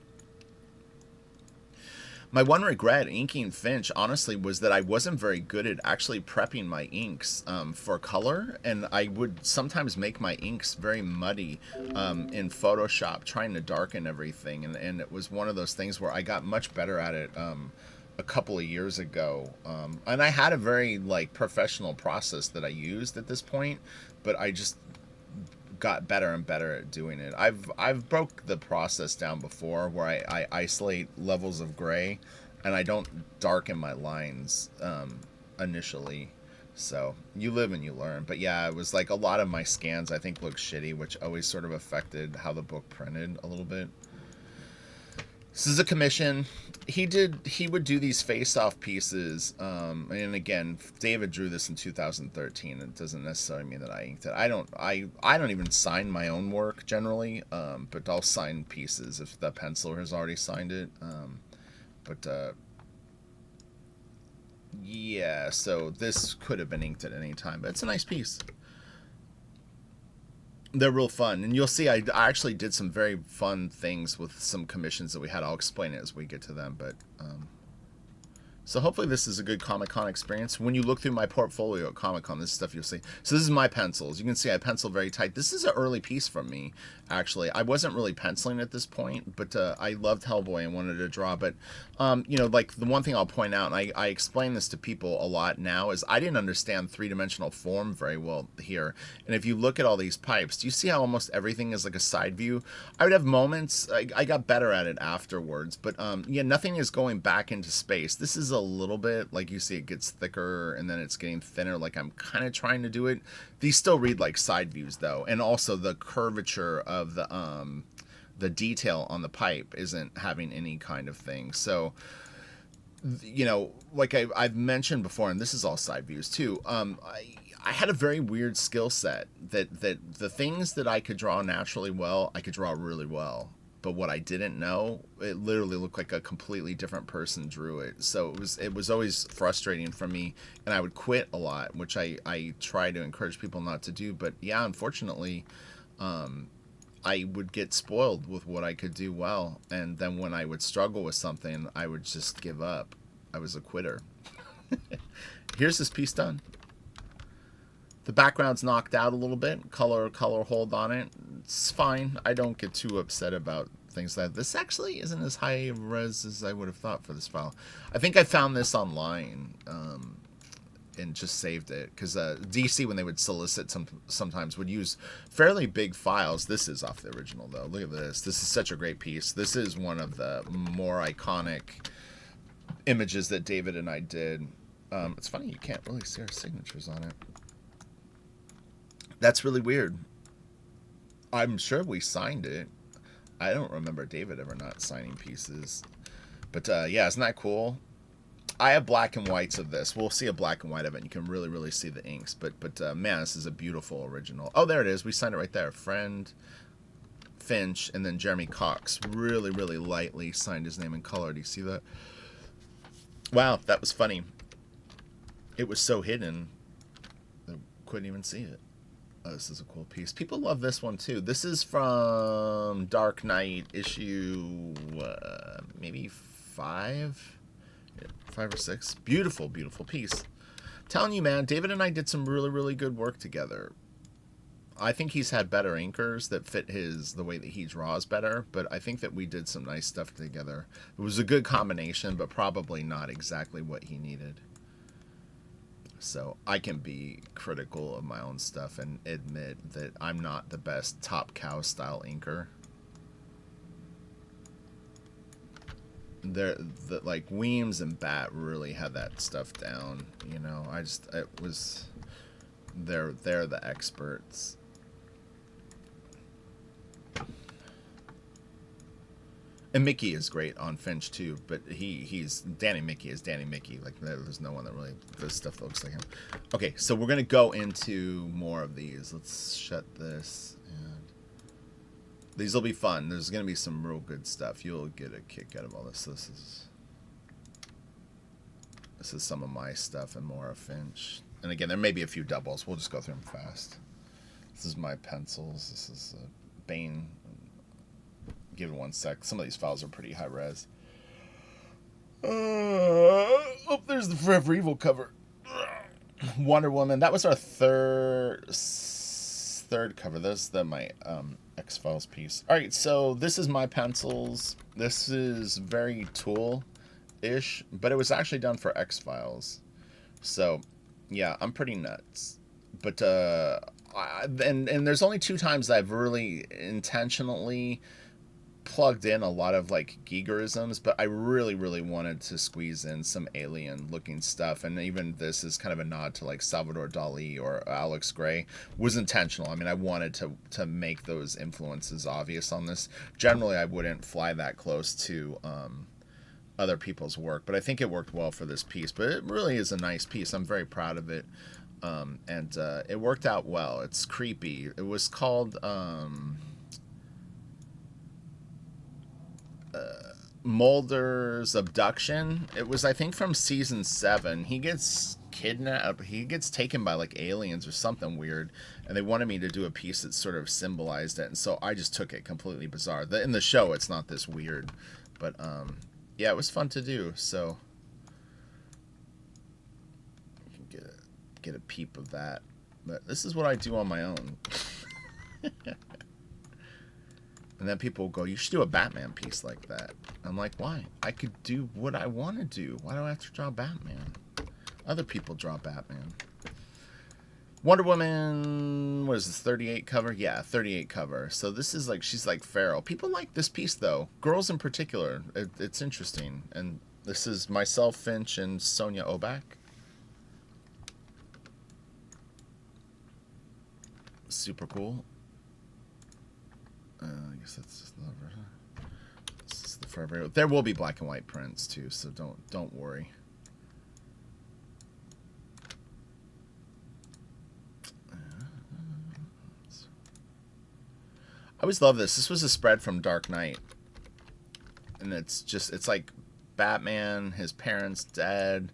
My one regret inking Finch, honestly, was that I wasn't very good at actually prepping my inks for color, and I would sometimes make my inks very muddy in Photoshop, trying to darken everything, and it was one of those things where I got much better at it a couple of years ago, and I had a very professional process that I used at this point, but I just got better and better at doing it. I've broke the process down before where I isolate levels of gray and I don't darken my lines initially. So you live and you learn. But yeah, it was like a lot of my scans I think looked shitty, which always sort of affected how the book printed a little bit. This is a commission. He would do these face-off pieces, and again, David drew this in 2013. It doesn't necessarily mean that I inked it. I don't even sign my own work generally, but I'll sign pieces if the penciler has already signed it. Yeah, so this could have been inked at any time, but it's a nice piece. They're real fun, and you'll see I actually did some very fun things with some commissions that we had. I'll explain it as we get to them, but so hopefully this is a good Comic-Con experience. When you look through my portfolio at Comic-Con, this is stuff you'll see. So this is my pencils. You can see I pencil very tight. This is an early piece from me, actually. I wasn't really penciling at this point, but I loved Hellboy and wanted to draw. But, you know, like the one thing I'll point out, and I explain this to people a lot now, is I didn't understand three-dimensional form very well here. And if you look at all these pipes, do you see how almost everything is like a side view? I would have moments, I got better at it afterwards, but yeah, nothing is going back into space. This is a little bit, like you see it gets thicker and then it's getting thinner, like I'm kind of trying to do it. These still read like side views though, and also the curvature of the detail on the pipe isn't having any kind of thing. So, you know, like I've mentioned before, and this is all side views too, I had a very weird skill set that the things that I could draw naturally well, I could draw really well. But what I didn't know, it literally looked like a completely different person drew it. So it was always frustrating for me, and I would quit a lot, which I try to encourage people not to do. But yeah, unfortunately, I would get spoiled with what I could do well, and then when I would struggle with something, I would just give up. I was a quitter. Here's this piece done. The background's knocked out a little bit. Color hold on it. It's fine. I don't get too upset about things like that. This actually isn't as high res as I would have thought for this file. I think I found this online and just saved it. Because DC, when they would solicit, sometimes would use fairly big files. This is off the original, though. Look at this. This is such a great piece. This is one of the more iconic images that David and I did. It's funny, you can't really see our signatures on it. That's really weird. I'm sure we signed it. I don't remember David ever not signing pieces. But yeah, isn't that cool? I have black and whites of this. We'll see a black and white of it, and you can really, really see the inks. But man, this is a beautiful original. Oh, there it is. We signed it right there. Friend, Finch, and then Jeremy Cox. Really, really lightly signed his name in color. Do you see that? Wow, that was funny. It was so hidden, I couldn't even see it. Oh, this is a cool piece. People love this one too. This is from Dark Knight issue, maybe 5? Yeah, 5 or 6. Beautiful, beautiful piece. Telling you, man, David and I did some really, really good work together. I think he's had better inkers that fit the way that he draws better, but I think that we did some nice stuff together. It was a good combination, but probably not exactly what he needed. So I can be critical of my own stuff and admit that I'm not the best Top Cow style inker. Like Weems and Bat really had that stuff down, you know. They're the experts. And Mickey is great on Finch too, but he's Danny Mickey is Danny Mickey. Like there's no one that really does stuff that looks like him. Okay, so we're gonna go into more of these. Let's shut this, and these will be fun. There's gonna be some real good stuff. You'll get a kick out of all this. This is some of my stuff and more of Finch. And again, there may be a few doubles. We'll just go through them fast. This is my pencils. This is Bane. Give it 1 sec. Some of these files are pretty high res. Oh, there's the Forever Evil cover. Wonder Woman. That was our third cover. This is my X-Files piece. All right, so this is my pencils. This is very Tool-ish, but it was actually done for X-Files. So, yeah, I'm pretty nuts. But and there's only 2 times I've really intentionally plugged in a lot of like Gigerisms, but I really, really wanted to squeeze in some alien looking stuff, and even this is kind of a nod to like Salvador Dali or Alex Gray. Was intentional. I mean, I wanted to make those influences obvious on this. Generally, I wouldn't fly that close to other people's work, but I think it worked well for this piece. But it really is a nice piece. I'm very proud of it, and it worked out well. It's creepy. It was called Mulder's Abduction. It was, I think, from season 7. He gets kidnapped. He gets taken by like aliens or something weird, and they wanted me to do a piece that sort of symbolized it, and so I just took it completely bizarre. In the show, it's not this weird, but yeah, it was fun to do. So you can get a peep of that. But this is what I do on my own. And then people will go, you should do a Batman piece like that. I'm like, why? I could do what I want to do. Why do I have to draw Batman? Other people draw Batman. Wonder Woman, what is this, 38 cover? Yeah, 38 cover. So this is like, she's like feral. People like this piece, though. Girls in particular. It's interesting. And this is myself, Finch, and Sonia Oback. Super cool. I guess that's just another version. This is the Forever. There will be black and white prints too, so don't worry. I always love this. This was a spread from Dark Knight, and it's like Batman, his parents dead,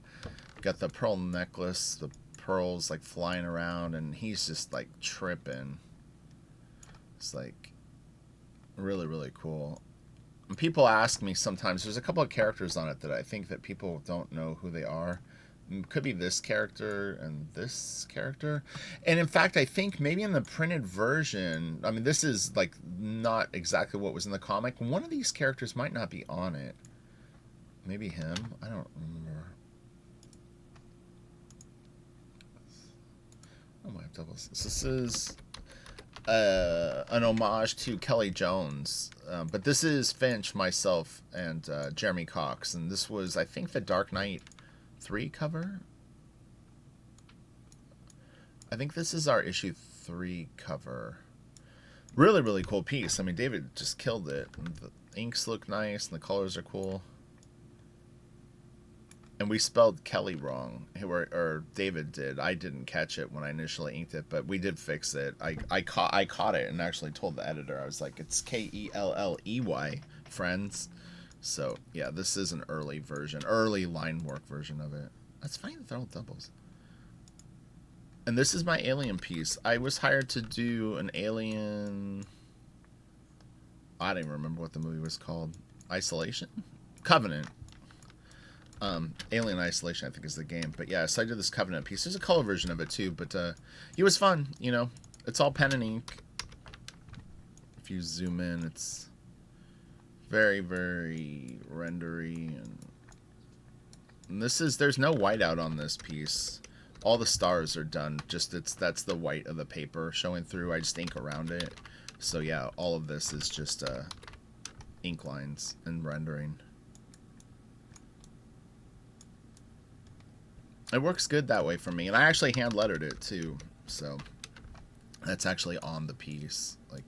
got the pearl necklace, the pearls like flying around, and he's just like tripping. It's like really, really cool. And people ask me sometimes, there's a couple of characters on it that I think that people don't know who they are. It could be this character and this character. And in fact, I think maybe in the printed version, I mean, this is like not exactly what was in the comic. One of these characters might not be on it. Maybe him. I don't remember. Oh my doubles. This is an homage to Kelly Jones, but this is Finch, myself, and Jeremy Cox, and this was, I think, the Dark Knight 3 cover. I think this is our issue 3 cover. Really, really cool piece. I mean, David just killed it. And the inks look nice, and the colors are cool. And we spelled Kelly wrong, or David did. I didn't catch it when I initially inked it, but we did fix it. I caught it and actually told the editor. I was like, it's Kelley, friends. So yeah, this is an early version, early line work version of it. That's funny that they're all doubles. And this is my alien piece. I was hired to do an alien... I don't even remember what the movie was called. Isolation? Covenant. Alien Isolation, I think, is the game. But yeah, so I did this Covenant piece. There's a color version of it too, but it was fun, you know. It's all pen and ink. If you zoom in, it's very, very rendery. And this is, there's no whiteout on this piece. All the stars are done. Just that's the white of the paper showing through. I just ink around it. So yeah, all of this is just ink lines and rendering. It works good that way for me, and I actually hand lettered it too. So that's actually on the piece. Like,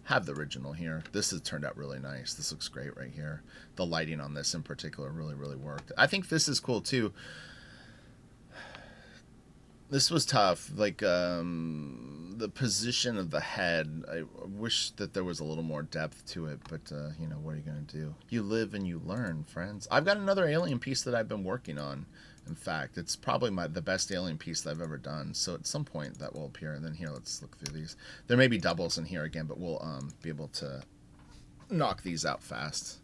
have the original here. This has turned out really nice. This looks great right here. The lighting on this in particular really, really worked. I think this is cool too. This was tough. Like, the position of the head, I wish that there was a little more depth to it, but, you know, what are you going to do? You live and you learn, friends. I've got another alien piece that I've been working on. In fact, it's probably the best alien piece that I've ever done. So at some point that will appear. And then here, let's look through these. There may be doubles in here again, but we'll be able to knock these out fast.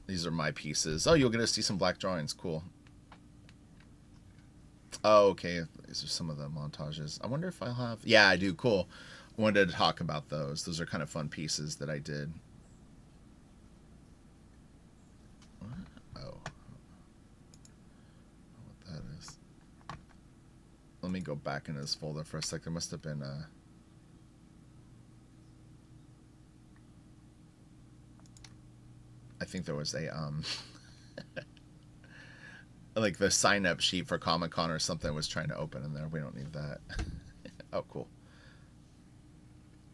These are my pieces. Oh, you'll get to see some black drawings. Cool. Oh, okay. These are some of the montages. I wonder if I'll have... Yeah, I do. Cool. I wanted to talk about those. Those are kind of fun pieces that I did. What? Oh. What that is. Let me go back into this folder for a sec. There must have been a... I think there was a... like the sign-up sheet for Comic-Con or something was trying to open in there. We don't need that. Oh, cool.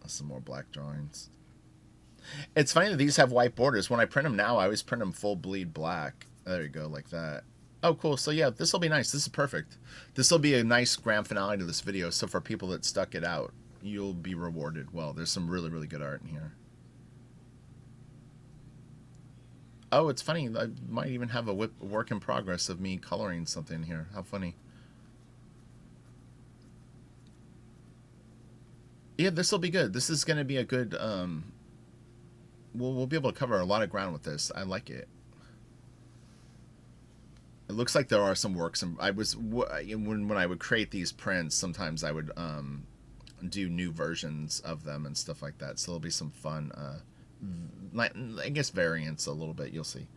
Some more black drawings. It's funny that these have white borders. When I print them now, I always print them full bleed black. There you go, like that. Oh, cool. So, yeah, this will be nice. This is perfect. This will be a nice grand finale to this video. So, for people that stuck it out, you'll be rewarded well. There's some really, really good art in here. Oh, it's funny. I might even have a work in progress of me coloring something here. How funny. Yeah, this will be good. This is going to be a good... We'll be able to cover a lot of ground with this. I like it. It looks like there are some works. And when I would create these prints, sometimes I would do new versions of them and stuff like that. So there'll be some fun... I guess variants a little bit, you'll see.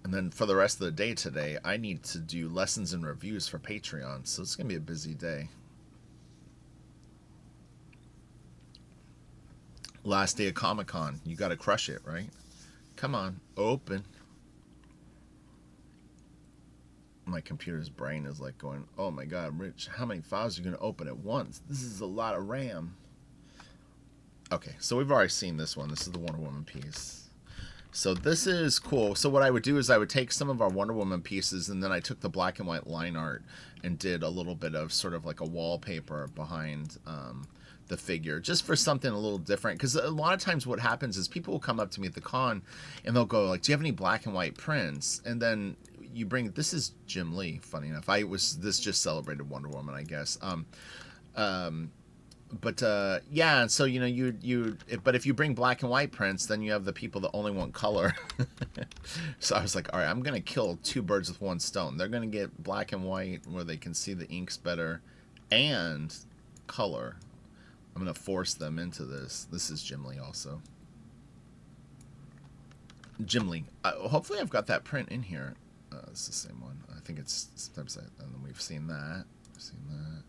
And then for the rest of the day today, I need to do lessons and reviews for Patreon, so it's going to be a busy day. Last day of Comic-Con. You got to crush it, right? Come on, open. My computer's brain is like going, oh my god, Rich, how many files are you going to open at once? This is a lot of RAM. Okay, so we've already seen this one. This is the Wonder Woman piece. So this is cool. So what I would do is I would take some of our Wonder Woman pieces, and then I took the black and white line art and did a little bit of sort of like a wallpaper behind the figure, just for something a little different. Because a lot of times what happens is people will come up to me at the con and they'll go like, do you have any black and white prints? And then you bring, this is Jim Lee, funny enough. This just celebrated Wonder Woman, I guess. Yeah, and so, you know, but if you bring black and white prints, then you have the people that only want color. So I was like, all right, I'm going to kill two birds with one stone. They're going to get black and white where they can see the inks better, and color. I'm going to force them into this. This is Jim Lee also. Jim Lee. Hopefully I've got that print in here. It's the same one. I think it's sometimes, and then we've seen that. We've seen that.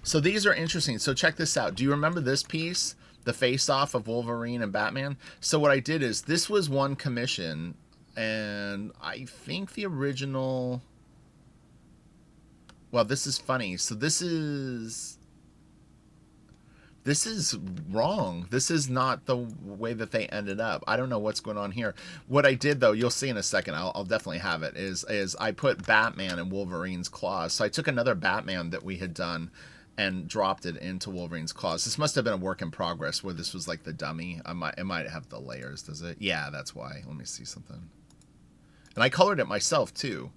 So these are interesting. So check this out. Do you remember this piece? The face-off of Wolverine and Batman? So what I did is, this was one commission, and I think the original... Well, this is funny. So this is wrong. This is not the way that they ended up. I don't know what's going on here. What I did, though, you'll see in a second, I'll definitely have it, is I put Batman in Wolverine's claws. So I took another Batman that we had done and dropped it into Wolverine's claws. This must have been a work in progress where this was like the dummy. It might have the layers, does it? Yeah, that's why. Let me see something. And I colored it myself too.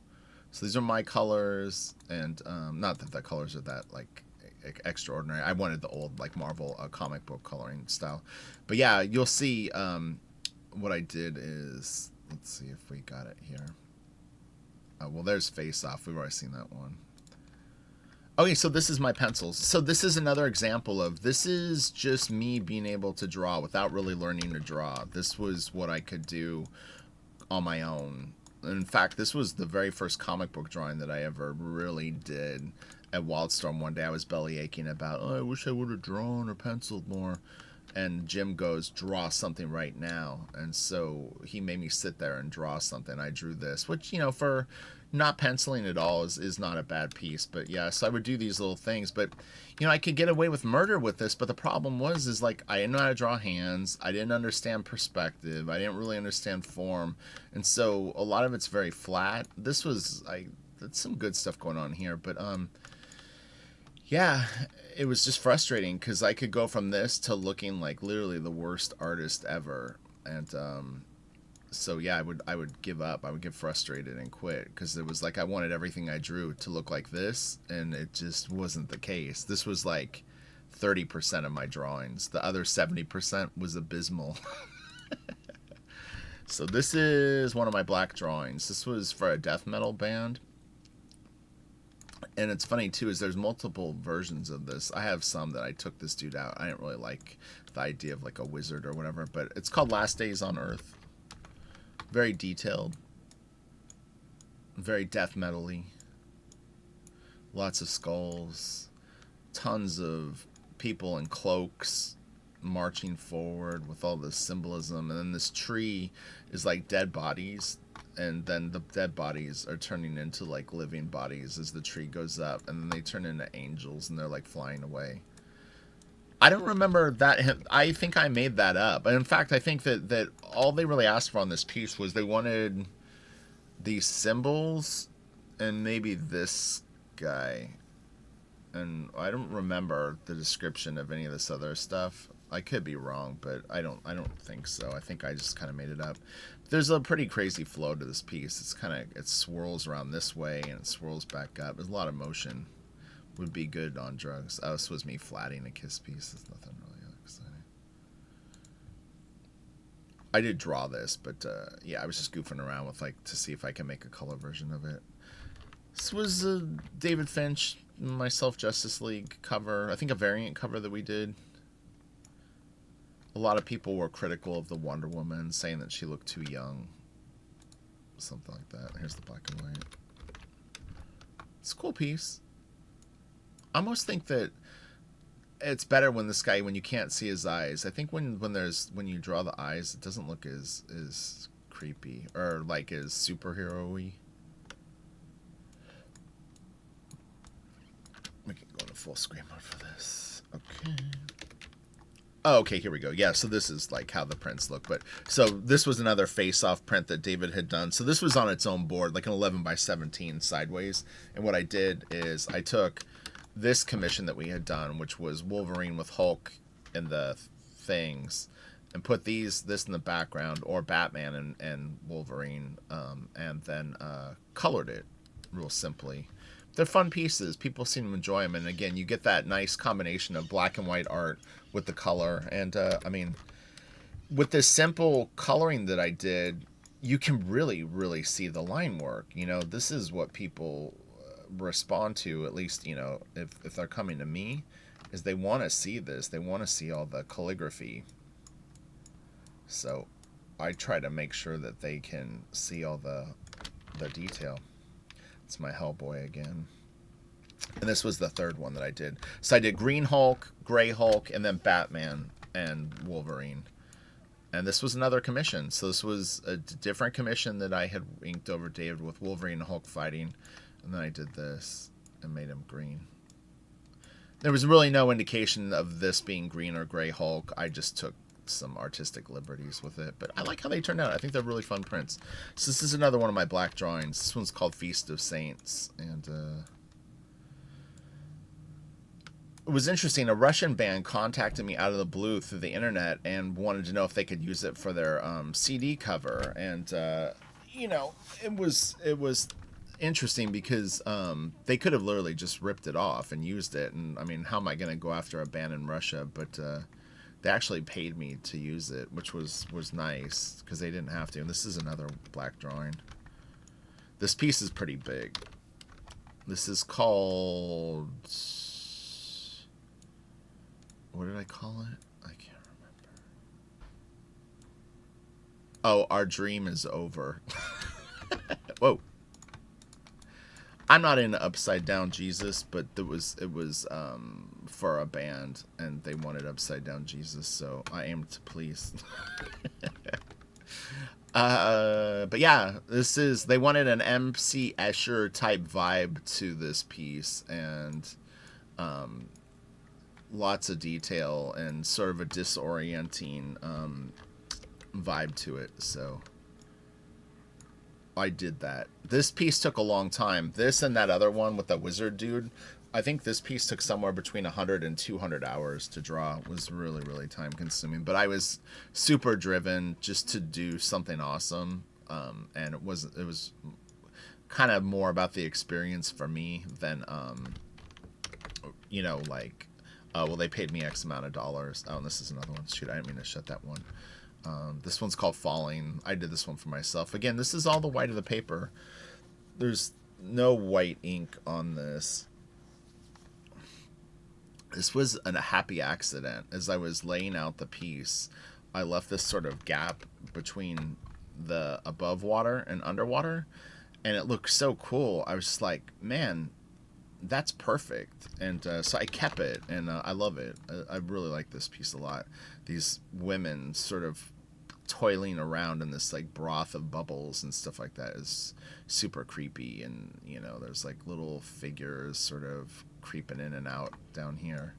So these are my colors, and not that the colors are that like extraordinary. I wanted the old like Marvel comic book coloring style, but yeah, you'll see. What I did is, let's see if we got it here. Well, there's Face Off. We've already seen that one. Okay, so this is my pencils. So this is another example of, this is just me being able to draw without really learning to draw. This was what I could do on my own. In fact, this was the very first comic book drawing that I ever really did at Wildstorm. One day I was belly aching about, oh, I wish I would have drawn or penciled more. And Jim goes, draw something right now. And so he made me sit there and draw something. I drew this, which, you know, for not penciling at all is not a bad piece. But yeah, so I would do these little things. But, you know, I could get away with murder with this. But the problem was, is like, I didn't know how to draw hands. I didn't understand perspective. I didn't really understand form. And so a lot of it's very flat. This was, that's some good stuff going on here. But, yeah, it was just frustrating because I could go from this to looking like literally the worst artist ever. And, so yeah, I would give up. I would get frustrated and quit because it was like I wanted everything I drew to look like this, and it just wasn't the case. This was like 30% of my drawings. The other 70% was abysmal. So this is one of my black drawings. This was for a death metal band. And it's funny too, is there's multiple versions of this. I have some that I took this dude out. I didn't really like the idea of like a wizard or whatever, but it's called Last Days on Earth. Very detailed, very death metal-y. Lots of skulls, tons of people in cloaks marching forward with all this symbolism, and then this tree is like dead bodies, and then the dead bodies are turning into like living bodies as the tree goes up, and then they turn into angels and they're like flying away. I don't remember that. I think I made that up. And in fact, I think that all they really asked for on this piece was they wanted these symbols and maybe this guy. And I don't remember the description of any of this other stuff. I could be wrong, but I don't think so. I think I just kind of made it up. There's a pretty crazy flow to this piece. It swirls around this way and it swirls back up. There's a lot of motion. Would be good on drugs. Oh, this was me flatting a kiss piece. It's nothing really exciting. I did draw this, but yeah, I was just goofing around with like to see if I can make a color version of it. This was a David Finch, myself, Justice League cover. I think a variant cover that we did. A lot of people were critical of the Wonder Woman, saying that she looked too young. Something like that. Here's the black and white. It's a cool piece. I almost think that it's better when this guy, when you can't see his eyes. I think when you draw the eyes, it doesn't look as creepy or like as superhero-y. We can go into full screen mode for this. Okay. Oh, okay, here we go. Yeah, so this is like how the prints look. But so this was another face-off print that David had done. So this was on its own board, like an 11x17 sideways. And what I did is I took this commission that we had done, which was Wolverine with Hulk and the things, and put this in the background, or Batman and Wolverine, and then colored it real simply. They're fun pieces. People seem to enjoy them, and again, you get that nice combination of black and white art with the color. And I mean, with this simple coloring that I did, you can really see the line work. You know, this is what people respond to, at least, you know, if they're coming to me, is they want to see this. They want to see all the calligraphy. So I try to make sure that they can see all the detail. It's my Hellboy again. And this was the third one that I did. So I did Green Hulk, Gray Hulk, and then Batman and Wolverine. And this was another commission. So this was a different commission that I had inked over David with Wolverine and Hulk fighting. And then I did this and made him green. There was really no indication of this being Green or Gray Hulk. I just took some artistic liberties with it. But I like how they turned out. I think they're really fun prints. So this is another one of my black drawings. This one's called Feast of Saints. And it was interesting. A Russian band contacted me out of the blue through the internet and wanted to know if they could use it for their CD cover. And you know, it was interesting because they could have literally just ripped it off and used it. And I mean, how am I going to go after a ban in Russia? But they actually paid me to use it, which was nice because they didn't have to. And this is another black drawing. This piece is pretty big. This is called... What did I call it? I can't remember. Oh, Our Dream is Over. Whoa. I'm not into Upside Down Jesus, but it was for a band, and they wanted Upside Down Jesus, so I aimed to please. But yeah, they wanted an MC Escher type vibe to this piece, and lots of detail and sort of a disorienting vibe to it, so I did that. This piece took a long time. This and that other one with the wizard dude, I think this piece took somewhere between 100 and 200 hours to draw. It was really, really time consuming, but I was super driven just to do something awesome. And it was kind of more about the experience for me than, you know, like, well, they paid me X amount of dollars. Oh, and this is another one. Shoot, I didn't mean to shut that one. This one's called Falling. I did this one for myself. Again, this is all the white of the paper. There's no white ink on this. This was a happy accident. As I was laying out the piece, I left this sort of gap between the above water and underwater, and it looked so cool. I was just like, man, that's perfect. And so I kept it, and I love it. I really like this piece a lot. These women sort of toiling around in this like broth of bubbles and stuff like that is super creepy, and you know, there's like little figures sort of creeping in and out down here,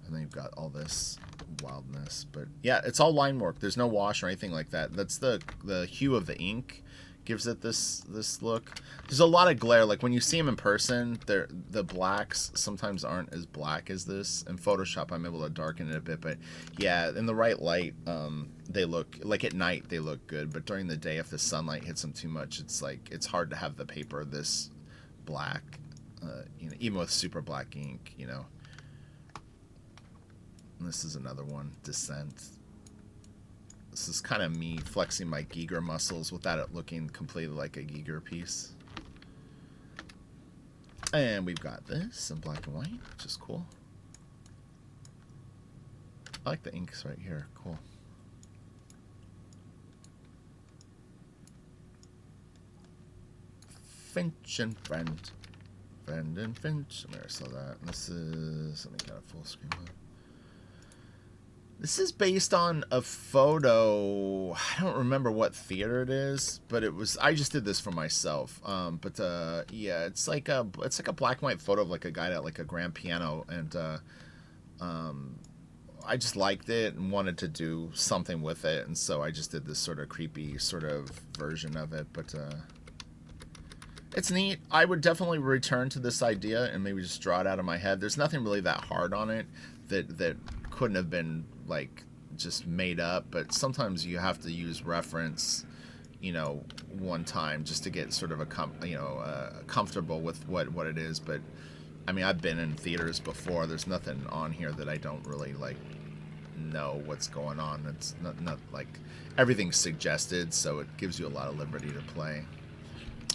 and then you've got all this wildness. But yeah, it's all line work. There's no wash or anything like that. That's the hue of the ink gives it this look. There's a lot of glare. Like when you see them in person, the blacks sometimes aren't as black as this. In Photoshop, I'm able to darken it a bit, but yeah, in the right light, they look like at night they look good. But during the day, if the sunlight hits them too much, it's like it's hard to have the paper this black. You know, even with super black ink, you know. And this is another one, Descent. This is kind of me flexing my Giger muscles without it looking completely like a Giger piece. And we've got this in black and white, which is cool. I like the inks right here. Cool. Finch and Friend. Friend and Finch. I never saw that. And this is... Let me get a full screen mode. This is based on a photo. I don't remember what theater it is, but it was. I just did this for myself. Yeah, it's like a black and white photo of like a guy at like a grand piano, and I just liked it and wanted to do something with it, and so I just did this sort of creepy sort of version of it. But it's neat. I would definitely return to this idea and maybe just draw it out of my head. There's nothing really that hard on it that couldn't have been like just made up, but sometimes you have to use reference, you know, one time just to get sort of comfortable with what it is. But I mean, I've been in theaters before. There's nothing on here that I don't really like know what's going on. It's not like everything's suggested, so it gives you a lot of liberty to play.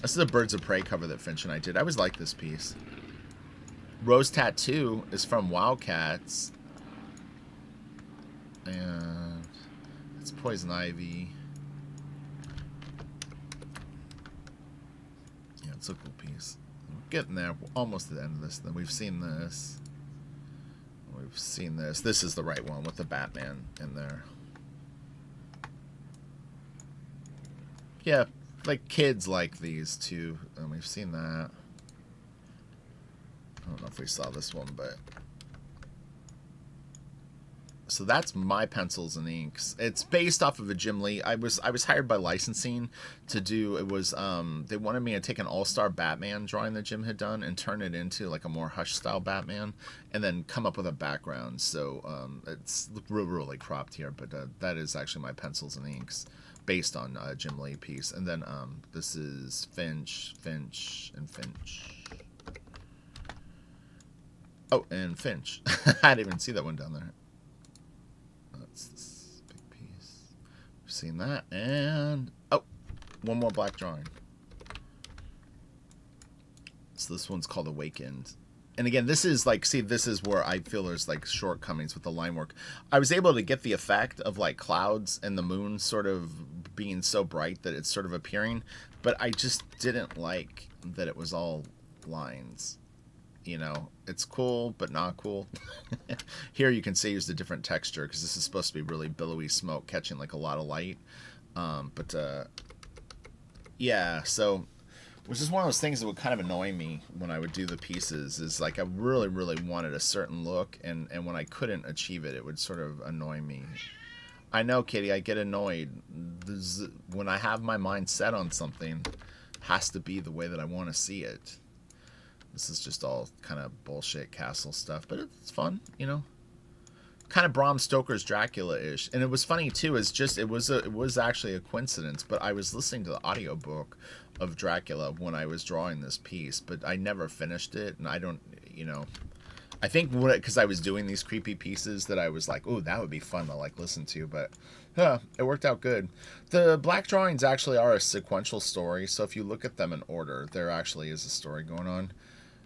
This is a Birds of Prey cover that Finch and I did. I always like this piece. Rose Tattoo is from Wildcats. And it's Poison Ivy. Yeah, it's a cool piece. We're getting there. We're almost at the end of this. Then we've seen this. We've seen this. This is the right one with the Batman in there. Yeah, like kids like these too. And we've seen that. I don't know if we saw this one, but... So that's my pencils and inks. It's based off of a Jim Lee. I was hired by licensing to do. It was they wanted me to take an all-star Batman drawing that Jim had done and turn it into like a more Hush style Batman, and then come up with a background. So it's really cropped here, but that is actually my pencils and inks. based on Jim Lee piece. And then this is Finch, and Finch. Oh, and Finch. I didn't even see that one down there. That's this big piece. We've seen that. And, oh, one more black drawing. So this one's called Awakened. And again, this is like, see, this is where I feel there's like shortcomings with the line work. I was able to get the effect of like clouds and the moon sort of being so bright that it's sort of appearing, but I just didn't like that it was all lines. You know, it's cool, but not cool. Here you can see here's the different texture, because this is supposed to be really billowy smoke catching like a lot of light. Yeah, so, which is one of those things that would kind of annoy me when I would do the pieces, is like I really, really wanted a certain look, and when I couldn't achieve it, it would sort of annoy me. I know, Katie, I get annoyed. When I have my mind set on something, it has to be the way that I want to see it. This is just all kind of bullshit castle stuff, but it's fun, you know. Kind of Bram Stoker's Dracula-ish. And it was funny too, it was actually a coincidence, but I was listening to the audiobook of Dracula when I was drawing this piece, but I never finished it, and I don't, you know, I think because I was doing these creepy pieces that I was like, oh, that would be fun to like listen to, but it worked out good. The black drawings actually are a sequential story, so if you look at them in order, there actually is a story going on.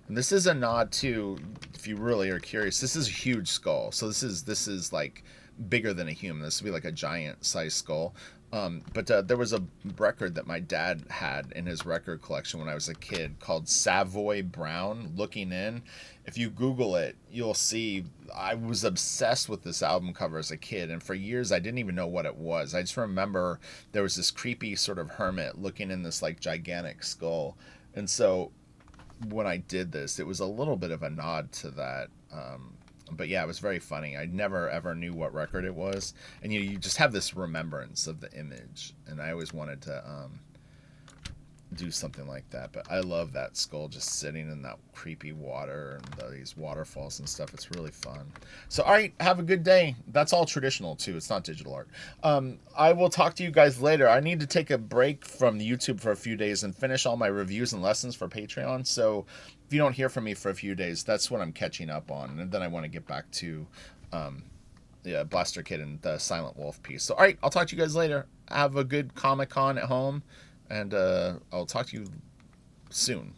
And this is a nod to, if you really are curious, this is a huge skull. So this is like bigger than a human. This would be like a giant size skull. But there was a record that my dad had in his record collection when I was a kid called Savoy Brown, Looking In. If you Google it, you'll see I was obsessed with this album cover as a kid. And for years, I didn't even know what it was. I just remember there was this creepy sort of hermit looking in this like gigantic skull. And so when I did this, it was a little bit of a nod to that. But yeah, it was very funny. I never ever knew what record it was, and you just have this remembrance of the image, and I always wanted to do something like that. But I love that skull just sitting in that creepy water and these waterfalls and stuff. It's really fun. So all right, have a good day. That's all traditional too. It's not digital art. I will talk to you guys later. I need to take a break from YouTube for a few days and finish all my reviews and lessons for Patreon. So if you don't hear from me for a few days, that's what I'm catching up on, and then I want to get back to Blaster Kid and the Silent Wolf piece. So all right, I'll talk to you guys later. Have a good Comic-Con at home, and I'll talk to you soon.